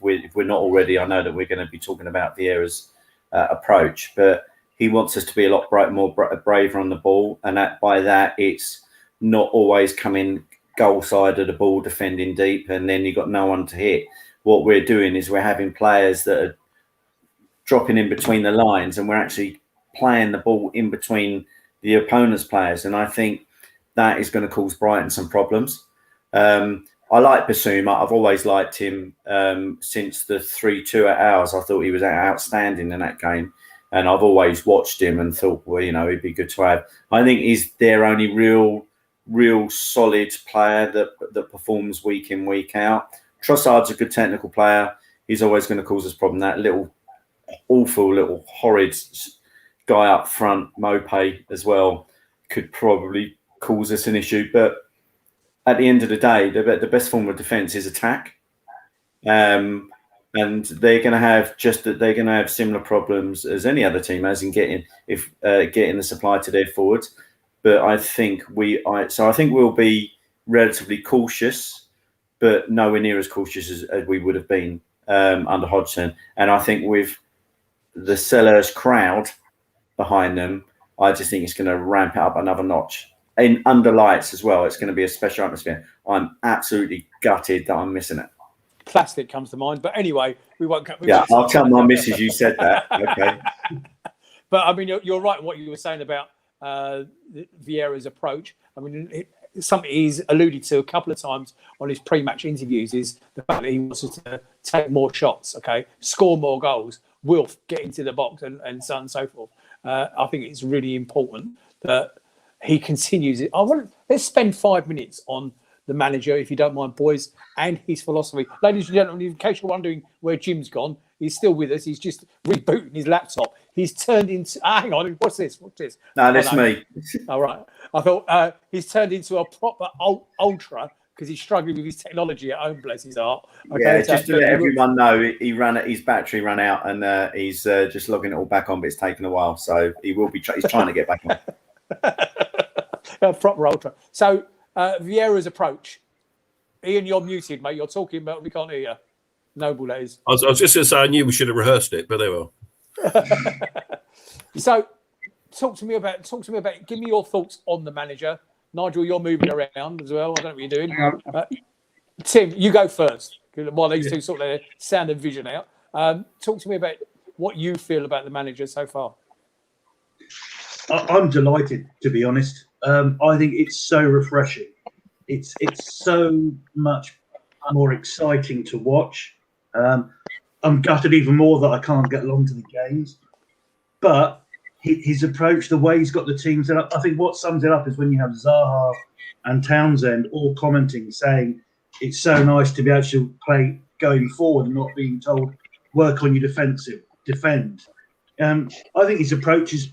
we're not already, I know that we're going to be talking about Vieira's approach, but he wants us to be a lot more braver on the ball, and by that it's not always coming goal side of the ball, defending deep, and then you've got no one to hit. What we're doing is we're having players that are dropping in between the lines, and we're actually playing the ball in between the opponent's players, and I think that is going to cause Brighton some problems. I like Basuma. I've always liked him since the 3-2 at ours. I thought he was outstanding in that game, and I've always watched him and thought, well, you know, he'd be good to have. I think he's their only real solid player that performs week in, week out. Trossard's a good technical player. He's always going to cause us problem. That awful little horrid guy up front, Mopé as well, could probably cause us an issue. But at the end of the day, the best form of defence is attack. and they're going to have similar problems as any other team has in getting the supply to their forwards. But I think we'll be relatively cautious, but nowhere near as cautious as we would have been under Hodgson. And I think with the Sellers crowd behind them, I just think it's going to ramp it up another notch. And under lights as well, it's going to be a special atmosphere. I'm absolutely gutted that I'm missing it. Plastic comes to mind, but anyway, we won't. I'll tell my missus you said that. Okay. But I mean, you're right. What you were saying about Vieira's approach. I mean, something he's alluded to a couple of times on his pre-match interviews is the fact that he wants us to take more shots, score more goals, will get into the box, and so on and so forth. I think it's really important that he continues it. Let's spend 5 minutes on the manager, if you don't mind, boys, and his philosophy. Ladies and gentlemen, in case you're wondering where Jim's gone, he's still with us. He's just rebooting his laptop. He's turned into... hang on, what's this? No, that's me. All right. I thought he's turned into a proper ultra because he's struggling with his technology at home, bless his heart. Okay, just to let everyone know, his battery ran out, and he's just logging it all back on, but it's taken a while. So he's trying to get back on. Proper ultra. So... Vieira's approach. Ian, you're muted, mate. You're talking about we can't hear you. Noble, that is. I was just going to say I knew we should have rehearsed it, but there we are. So, talk to me about. Give me your thoughts on the manager, Nigel. You're moving around as well. I don't know what you're doing. Tim, you go first. While these two sort their sound and vision out, talk to me about what you feel about the manager so far. I'm delighted, to be honest. I think it's so refreshing. It's so much more exciting to watch. I'm gutted even more that I can't get along to the games. But his approach, the way he's got the team set up, I think what sums it up is when you have Zaha and Townsend all commenting, saying it's so nice to be able to play going forward and not being told, work on your defend. I think his approach is,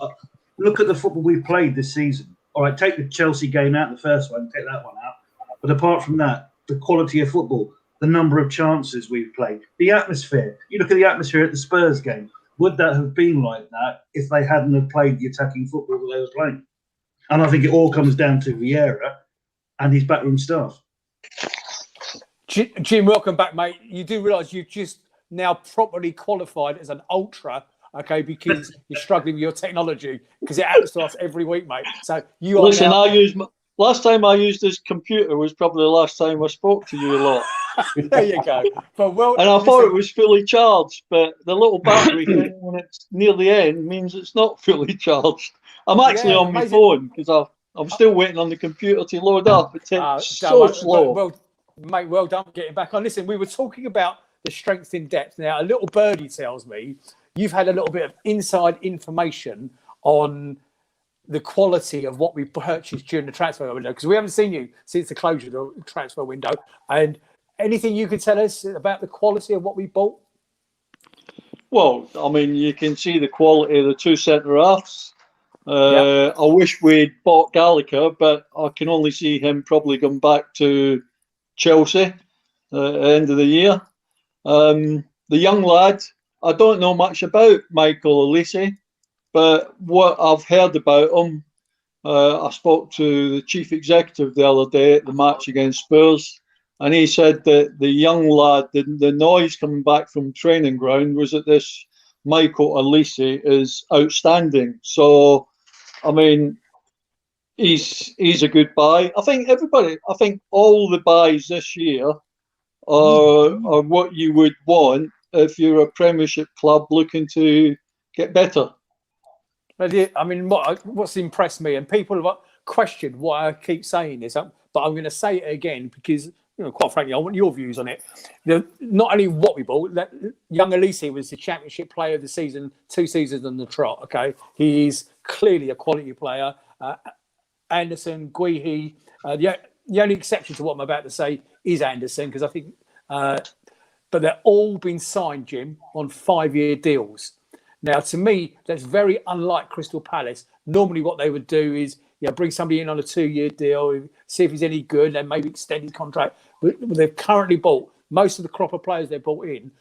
look at the football we've played this season. All right, take the Chelsea game out, the first one, take that one out. But apart from that, the quality of football, the number of chances we've played, the atmosphere. You look at the atmosphere at the Spurs game. Would that have been like that if they hadn't have played the attacking football that they were playing? And I think it all comes down to Vieira and his backroom staff. Jim, welcome back, mate. You do realise you've just now properly qualified as an ultra, because you're struggling with your technology, because it happens to us every week, mate. So you listen. Last time I used this computer was probably the last time I spoke to you a lot. There you go. But I thought it was fully charged, but the little battery thing when it's near the end means it's not fully charged. I'm actually on my phone because I'm still waiting on the computer to load up. It takes so slow. Well done for getting back on. Listen, we were talking about the strength in depth. Now, a little birdie tells me you've had a little bit of inside information on the quality of what we purchased during the transfer window, because we haven't seen you since the closure of the transfer window. And anything you could tell us about the quality of what we bought? Well, I mean, you can see the quality of the two centre-halves. I wish we'd bought Gallagher, but I can only see him probably going back to Chelsea at the end of the year. The young lad, I don't know much about Michael Olise, but what I've heard about him, I spoke to the chief executive the other day at the match against Spurs, and he said that the young lad, the noise coming back from training ground was that this Michael Olise is outstanding. So, I mean, he's a good buy. I think all the buys this year are what you would want if you're a Premiership club looking to get better. I mean, what's impressed me, and people have questioned why I keep saying this, but I'm going to say it again because, quite frankly, I want your views on it. Not only what we bought, that young Olise was the Championship Player of the Season, 2 seasons on the trot. Okay, he is clearly a quality player. Anderson, Guihi, the only exception to what I'm about to say is Anderson, because I think, but they're all been signed, Jim, on 5-year deals. Now, to me, that's very unlike Crystal Palace. Normally, what they would do is, bring somebody in on a 2-year deal, see if he's any good, and maybe extend his contract. But they've currently bought most of the crop of players they've bought in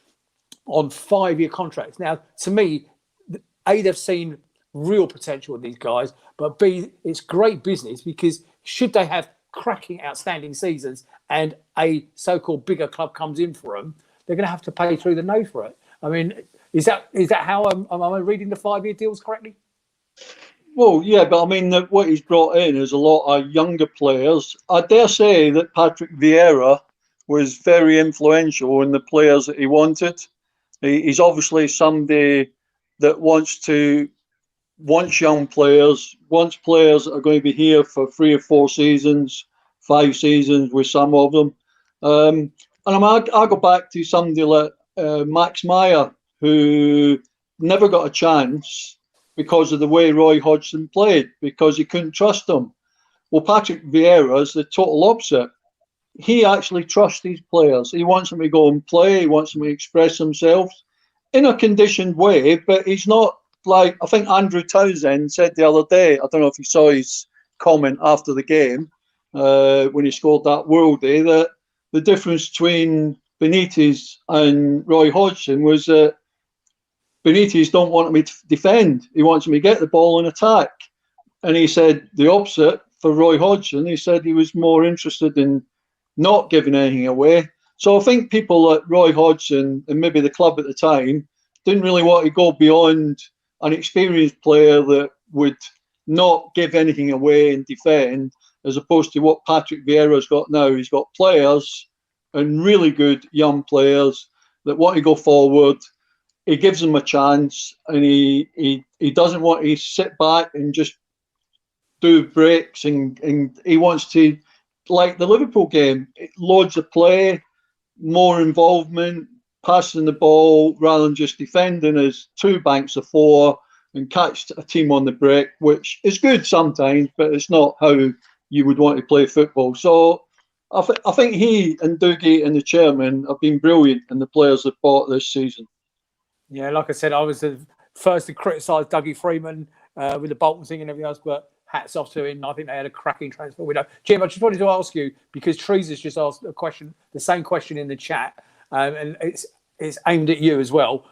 on 5-year contracts. Now, to me, A, they've seen real potential in these guys, but B, it's great business because should they have cracking, outstanding seasons and a so-called bigger club comes in for them, they're going to have to pay through the nose for it. I mean, is that how am I reading the 5-year deals correctly? Well, yeah, but I mean, what he's brought in is a lot of younger players. I dare say that Patrick Vieira was very influential in the players that he wanted. He's obviously somebody that wants young players, wants players that are going to be here for 3 or 4 seasons, 5 seasons with some of them. And I'll go back to somebody like Max Meyer, who never got a chance because of the way Roy Hodgson played, because he couldn't trust him. Well, Patrick Vieira is the total opposite. He actually trusts these players. He wants them to go and play. He wants them to express themselves in a conditioned way, but he's not like, I think Andrew Townsend said the other day, I don't know if you saw his comment after the game when he scored that worldie, that the difference between Benitez and Roy Hodgson was that Benitez don't want me to defend. He wants me to get the ball and attack. And he said the opposite for Roy Hodgson. He said he was more interested in not giving anything away. So I think people like Roy Hodgson and maybe the club at the time didn't really want to go beyond an experienced player that would not give anything away and defend, as opposed to what Patrick Vieira's got now. He's got players and really good young players that want to go forward. He gives them a chance, and he doesn't want to sit back and just do breaks, and he wants to, like the Liverpool game, loads of play, more involvement, passing the ball rather than just defending as 2 banks of 4 and catch a team on the break, which is good sometimes, but it's not how you would want to play football. So I think he and Dougie and the chairman have been brilliant in the players they've bought this season. Yeah, like I said, I was the first to criticise Dougie Freeman with the Bolton thing and everything else, but hats off to him. I think they had a cracking transfer window. Jim, I just wanted to ask you, because Teresa's just asked a question, the same question in the chat, and it's aimed at you as well.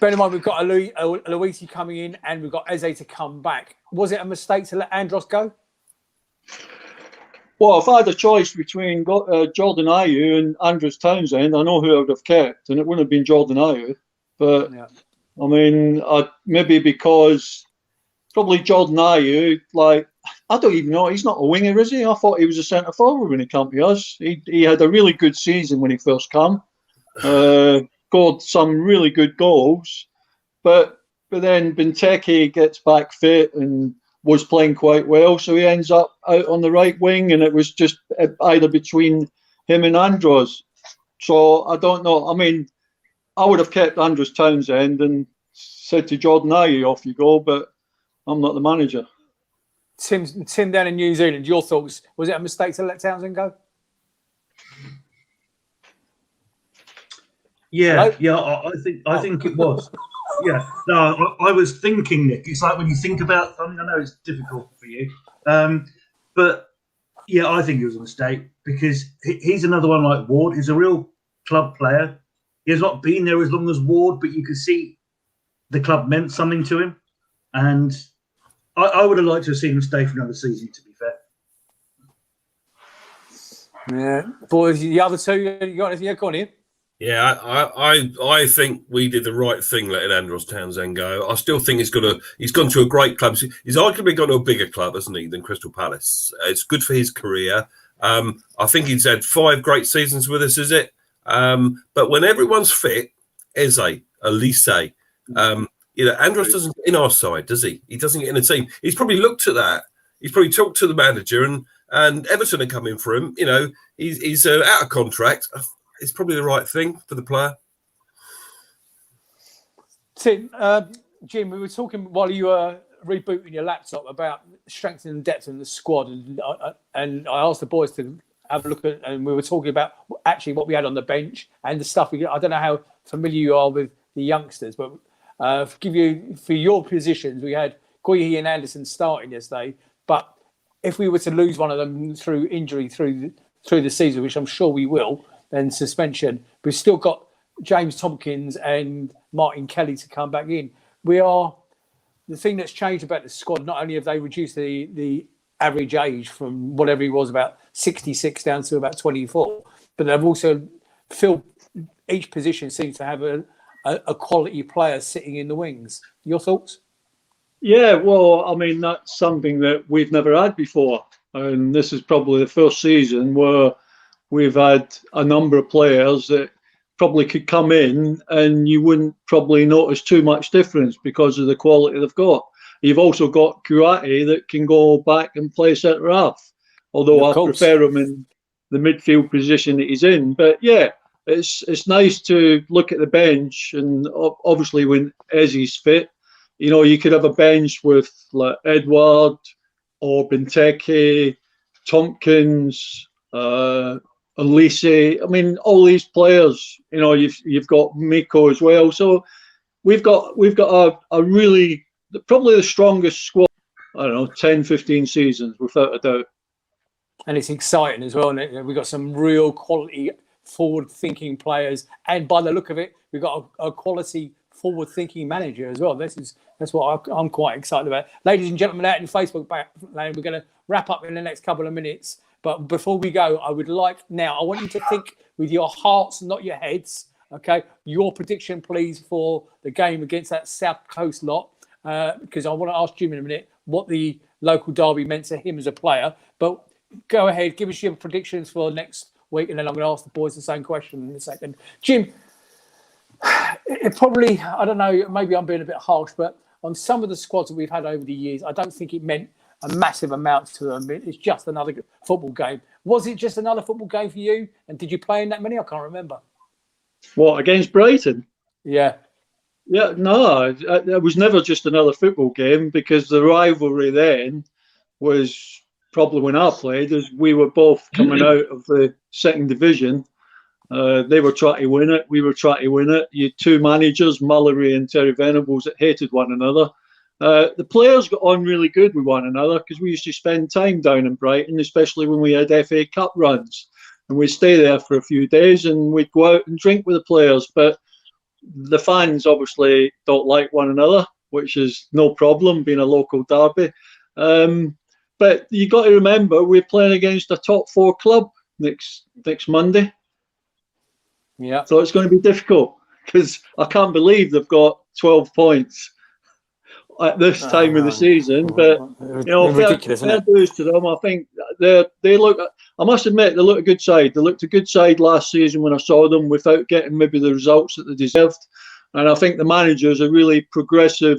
Bear in mind, we've got Luisi coming in and we've got Eze to come back. Was it a mistake to let Andros go? Well, if I had a choice between Jordan Ayew and Andros Townsend, I know who I would have kept, and it wouldn't have been Jordan Ayew. But, yeah. I mean, maybe because probably Jordan Ayew, like, I don't even know, he's not a winger, is he? I thought he was a centre forward when he came to us. He had a really good season when he first came. Scored some really good goals. But then Benteke gets back fit and was playing quite well, so he ends up out on the right wing, and it was just either between him and Andros. So I don't know. I mean, I would have kept Andros Townsend and said to Jordan Ayew, off you go, but I'm not the manager. Tim down in New Zealand, your thoughts? Was it a mistake to let Townsend go? Yeah, hello? Yeah, I think it was. Yeah, no, I was thinking, Nick. It's like when you think about something. I know it's difficult for you, but yeah, I think it was a mistake because he's another one like Ward. He's a real club player. He has not been there as long as Ward, but you could see the club meant something to him, and I would have liked to have seen him stay for another season. To be fair. Yeah, boys, the other two, you got anything? Go on in. Yeah, I think we did the right thing letting Andros Townsend go. I still think he's gone to a great club. He's arguably gone to a bigger club, hasn't he, than Crystal Palace. It's good for his career. I think he's had 5 great seasons with us, is it? But when everyone's fit, Eze, Elise, Andros doesn't get in our side, does he? He doesn't get in the team. He's probably looked at that. He's probably talked to the manager and Everton are coming for him. He's out of contract. It's probably the right thing for the player. Tim, Jim, we were talking while you were rebooting your laptop about strengthening the depth in the squad, and I asked the boys to have a look at, and we were talking about actually what we had on the bench and the stuff. I don't know how familiar you are with the youngsters, but for your positions, we had Guehi and Anderson starting yesterday. But if we were to lose one of them through injury through the season, which I'm sure we will, then suspension, we've still got James Tompkins and Martin Kelly to come back in. The thing that's changed about the squad, not only have they reduced the average age from whatever he was, about 66 down to about 24, but they've also filled each position seems to have a quality player sitting in the wings. Your thoughts? Yeah, well, I mean, that's something that we've never had before. And this is probably the first season where we've had a number of players that probably could come in and you wouldn't probably notice too much difference because of the quality they've got. You've also got Kouyaté that can go back and play centre half, although I prefer him in the midfield position that he's in. But yeah, it's nice to look at the bench, and obviously when Ezzy's fit, you know, you could have a bench with like Edward or Benteke, Tompkins, Elise. I mean, all these players. You know, you've got Miko as well. So we've got a really probably the strongest squad. I don't know, 10, 15 seasons without a doubt. And it's exciting as well. And we've got some real quality forward-thinking players, and by the look of it, we've got a quality forward-thinking manager as well. That's what I'm quite excited about. Ladies and gentlemen, out in Facebook land, we're going to wrap up in the next couple of minutes. But before we go, I want you to think with your hearts, not your heads. Okay, your prediction, please, for the game against that South Coast lot, because I want to ask Jim in a minute what the local derby meant to him as a player. But go ahead, give us your predictions for next week, and then I'm going to ask the boys the same question in a second. Jim, it probably, I don't know, maybe I'm being a bit harsh, but on some of the squads that we've had over the years, I don't think it meant a massive amount to them. It's just another football game. Was it just another football game for you? And did you play in that many? I can't remember. What, against Brighton? Yeah. Yeah, no, it was never just another football game, because the rivalry then was probably when I played, as we were both coming out of the second division. They were trying to win it. We were trying to win it. You had two managers, Mallory and Terry Venables, that hated one another. The players got on really good with one another because we used to spend time down in Brighton, especially when we had FA Cup runs. And we'd stay there for a few days and we'd go out and drink with the players. But the fans obviously don't like one another, which is no problem, being a local derby. But you got to remember, we're playing against a top four club next Monday. Yeah. So it's going to be difficult, because I can't believe they've got 12 points at this time of the season. But you know, ridiculous, fair dues to them. I think they look. I must admit, they look a good side. They looked a good side last season when I saw them, without getting maybe the results that they deserved. And I think the manager's a really progressive,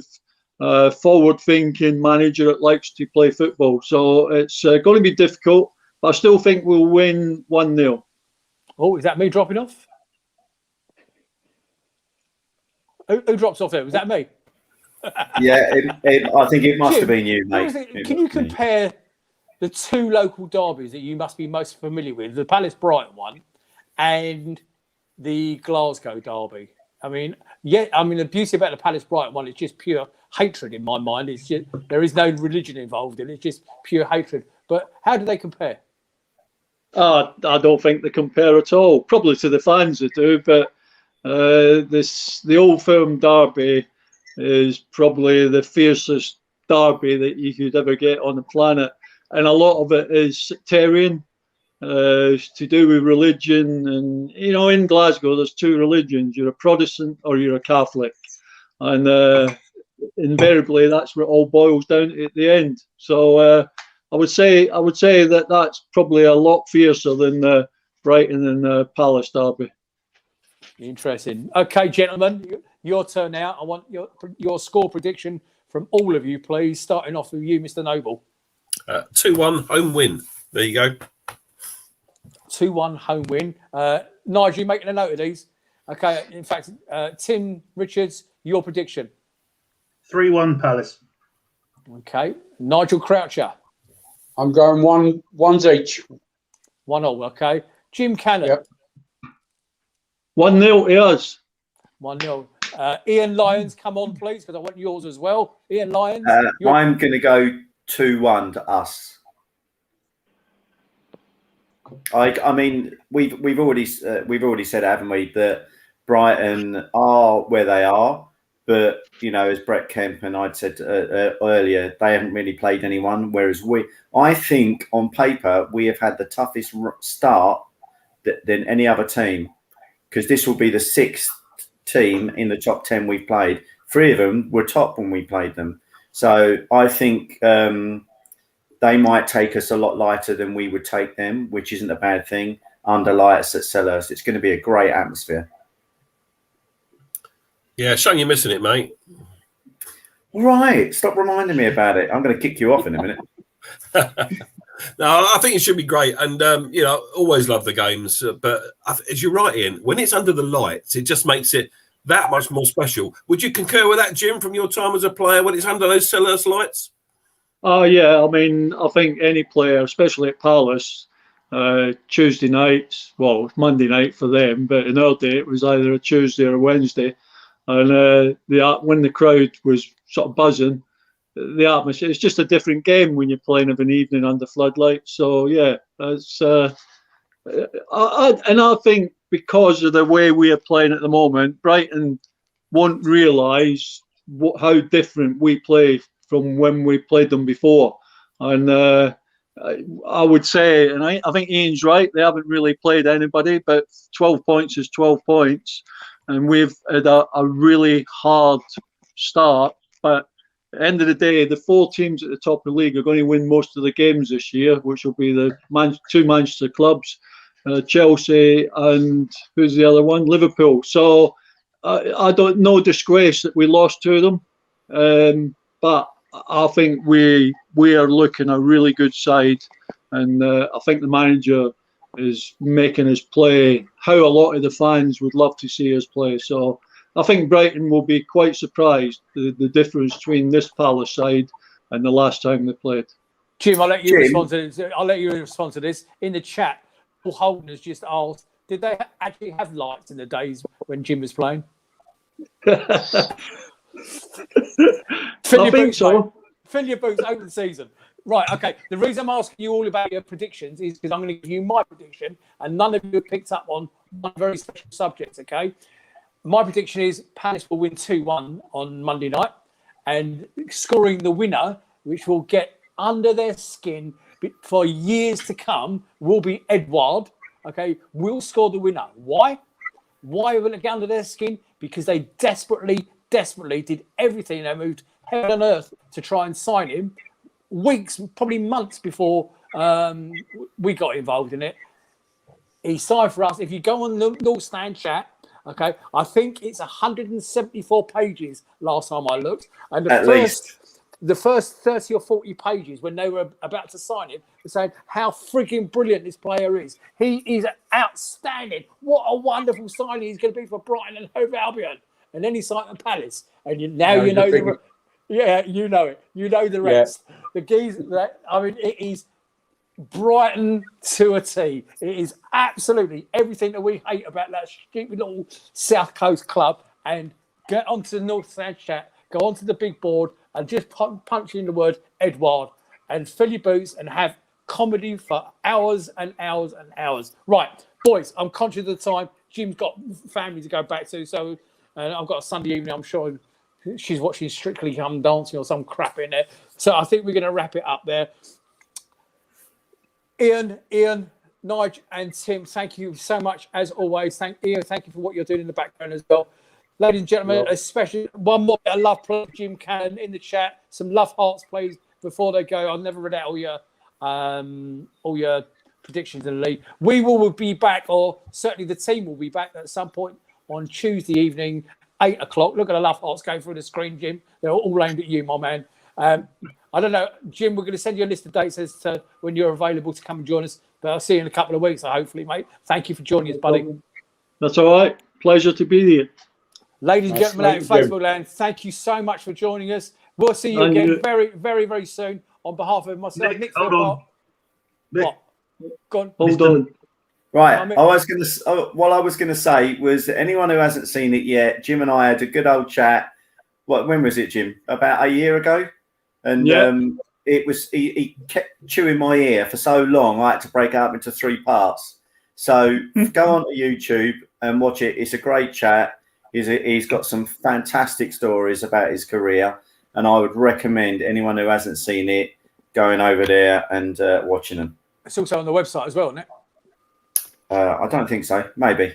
forward-thinking manager that likes to play football. So it's going to be difficult, but I still think we'll win 1-0. Oh, is that me dropping off? Who drops off there? Was that me? Yeah, I think it must have been you, mate. Can you compare the two local derbies that you must be most familiar with, the Palace Brighton one and the Glasgow derby? I mean, the beauty about the Palace Brighton one is just pure hatred in my mind. It's just, there is no religion involved in it. It's just pure hatred. But how do they compare? I don't think they compare at all. Probably to the fans they do, but the Old Firm derby is probably the fiercest derby that you could ever get on the planet, and a lot of it is sectarian, to do with religion. And you know, in Glasgow there's two religions: you're a Protestant or you're a Catholic, and invariably that's where it all boils down to at the end. So I would say that that's probably a lot fiercer than Brighton and Palace derby. Interesting. Okay, gentlemen, your turn now. I want your score prediction from all of you, please. Starting off with you, Mr. Noble. 2-1 home win. There you go. 2-1 home win. Nigel, you making a note of these? Okay. In fact, Tim Richards, your prediction. 3-1 Palace. Okay. Nigel Croucher. I'm going ones each. 1-0. Okay. Jim Cannon. Yep. 1-0 to us. 1-0. Ian Lyons, come on, please, because I want yours as well. Ian Lyons. I'm going to go 2-1 to us. I mean, we've already said, haven't we, that Brighton are where they are, but as Brett Kemp and I'd said earlier, they haven't really played anyone. Whereas I think on paper we have had the toughest start than any other team, because this will be the 6th team in the top 10 we've played. 3 of them were top when we played them, so I think they might take us a lot lighter than we would take them, which isn't a bad thing. Under lights at Selhurst, it's going to be a great atmosphere. Yeah, shame you're missing it, mate. All right, stop reminding me about it. I'm going to kick you off in a minute. No, I think it should be great, and always love the games. But as you're right, Ian, when it's under the lights, it just makes it that much more special. Would you concur with that, Jim, from your time as a player when it's under those Selhurst lights? Oh yeah, I mean, I think any player, especially at Palace, Tuesday nights, well, Monday night for them, but in our day it was either a Tuesday or a Wednesday, and when the crowd was sort of buzzing, the atmosphere, it's just a different game when you're playing of an evening under floodlights. So yeah, that's I think because of the way we are playing at the moment, Brighton won't realise how different we play from when we played them before. And I would say, and I think Ian's right, they haven't really played anybody, but 12 points is 12 points. And we've had a really hard start. But at the end of the day, the 4 teams at the top of the league are going to win most of the games this year, which will be the 2 Manchester clubs, Chelsea, and who's the other one? Liverpool. So I don't, no disgrace that we lost to them. But I think we are looking a really good side, and I think the manager is making us play how a lot of the fans would love to see us play. So I think Brighton will be quite surprised the difference between this Palace side and the last time they played. Jim, I'll let you respond to this. I'll let you respond to this in the chat. Paul Holden has just asked, did they actually have lights in the days when Jim was playing? I think so. Fill your boots over the season. Right, okay. The reason I'm asking you all about your predictions is because I'm going to give you my prediction, and none of you have picked up on one very special subject, okay? My prediction is Palace will win 2-1 on Monday night, and scoring the winner, which will get under their skin for years to come, will be Edouard, okay? Will score the winner. Why? Why will it get under their skin? Because they desperately did everything. They moved heaven and earth to try and sign him weeks, probably months before we got involved in it. He signed for us. If you go on the North Stand chat, okay, I think it's 174 pages last time I looked. And the first 30 or 40 pages when they were about to sign him were saying how frigging brilliant this player is. He is outstanding. What a wonderful signing he's going to be for Brighton and Hove Albion. And then he signed at Palace. And you know the yeah, you know it. You know the rest. Yeah. The geezer, I mean, it is Brighton to a T. It is absolutely everything that we hate about that stupid little South Coast club. And get onto the North Stand chat, go onto the big board and just punch in the word Edouard and fill your boots and have comedy for hours and hours and hours. Right, boys, I'm conscious of the time. Jim's got family to go back to, so I've got a Sunday evening, I'm sure she's watching Strictly Come Dancing or some crap in there. So I think we're going to wrap it up there. Ian, Nigel and Tim, thank you so much as always. Thank you for what you're doing in the background as well. Ladies and gentlemen, especially one more bit of love for Jim Cannon in the chat. Some love hearts, please, before they go. I'll never read out all your predictions in the league. We will be back, or certainly the team will be back at some point on Tuesday evening, 8 o'clock. Look at the love hearts going through the screen, Jim. They're all aimed at you, my man. I don't know, Jim, we're going to send you a list of dates as to when you're available to come and join us. But I'll see you in a couple of weeks, hopefully, mate. Thank you for joining us, buddy. That's all right. Pleasure to be here. Ladies and gentlemen out in Facebook land, thank you so much for joining us. We'll see you again very, very, very soon. On behalf of myself, Nick, hold on. What? Go on. Hold on. Right, I was going to say was anyone who hasn't seen it yet, Jim and I had a good old chat. When was it, Jim? About a year ago, and it was he kept chewing my ear for so long I had to break it up into 3 parts. So go on to YouTube and watch it. It's a great chat. He's got some fantastic stories about his career, and I would recommend anyone who hasn't seen it going over there and watching them. It's also on the website as well, isn't it? I don't think so. Maybe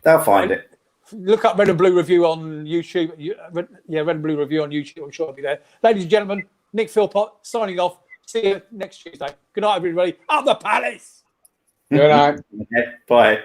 they'll find it. Look up Red and Blue Review on YouTube. Red and Blue Review on YouTube. I'm sure it'll be there. Ladies and gentlemen, Nick Philpott signing off. See you next Tuesday. Good night, everybody. Up the Palace. Good night. Okay, bye.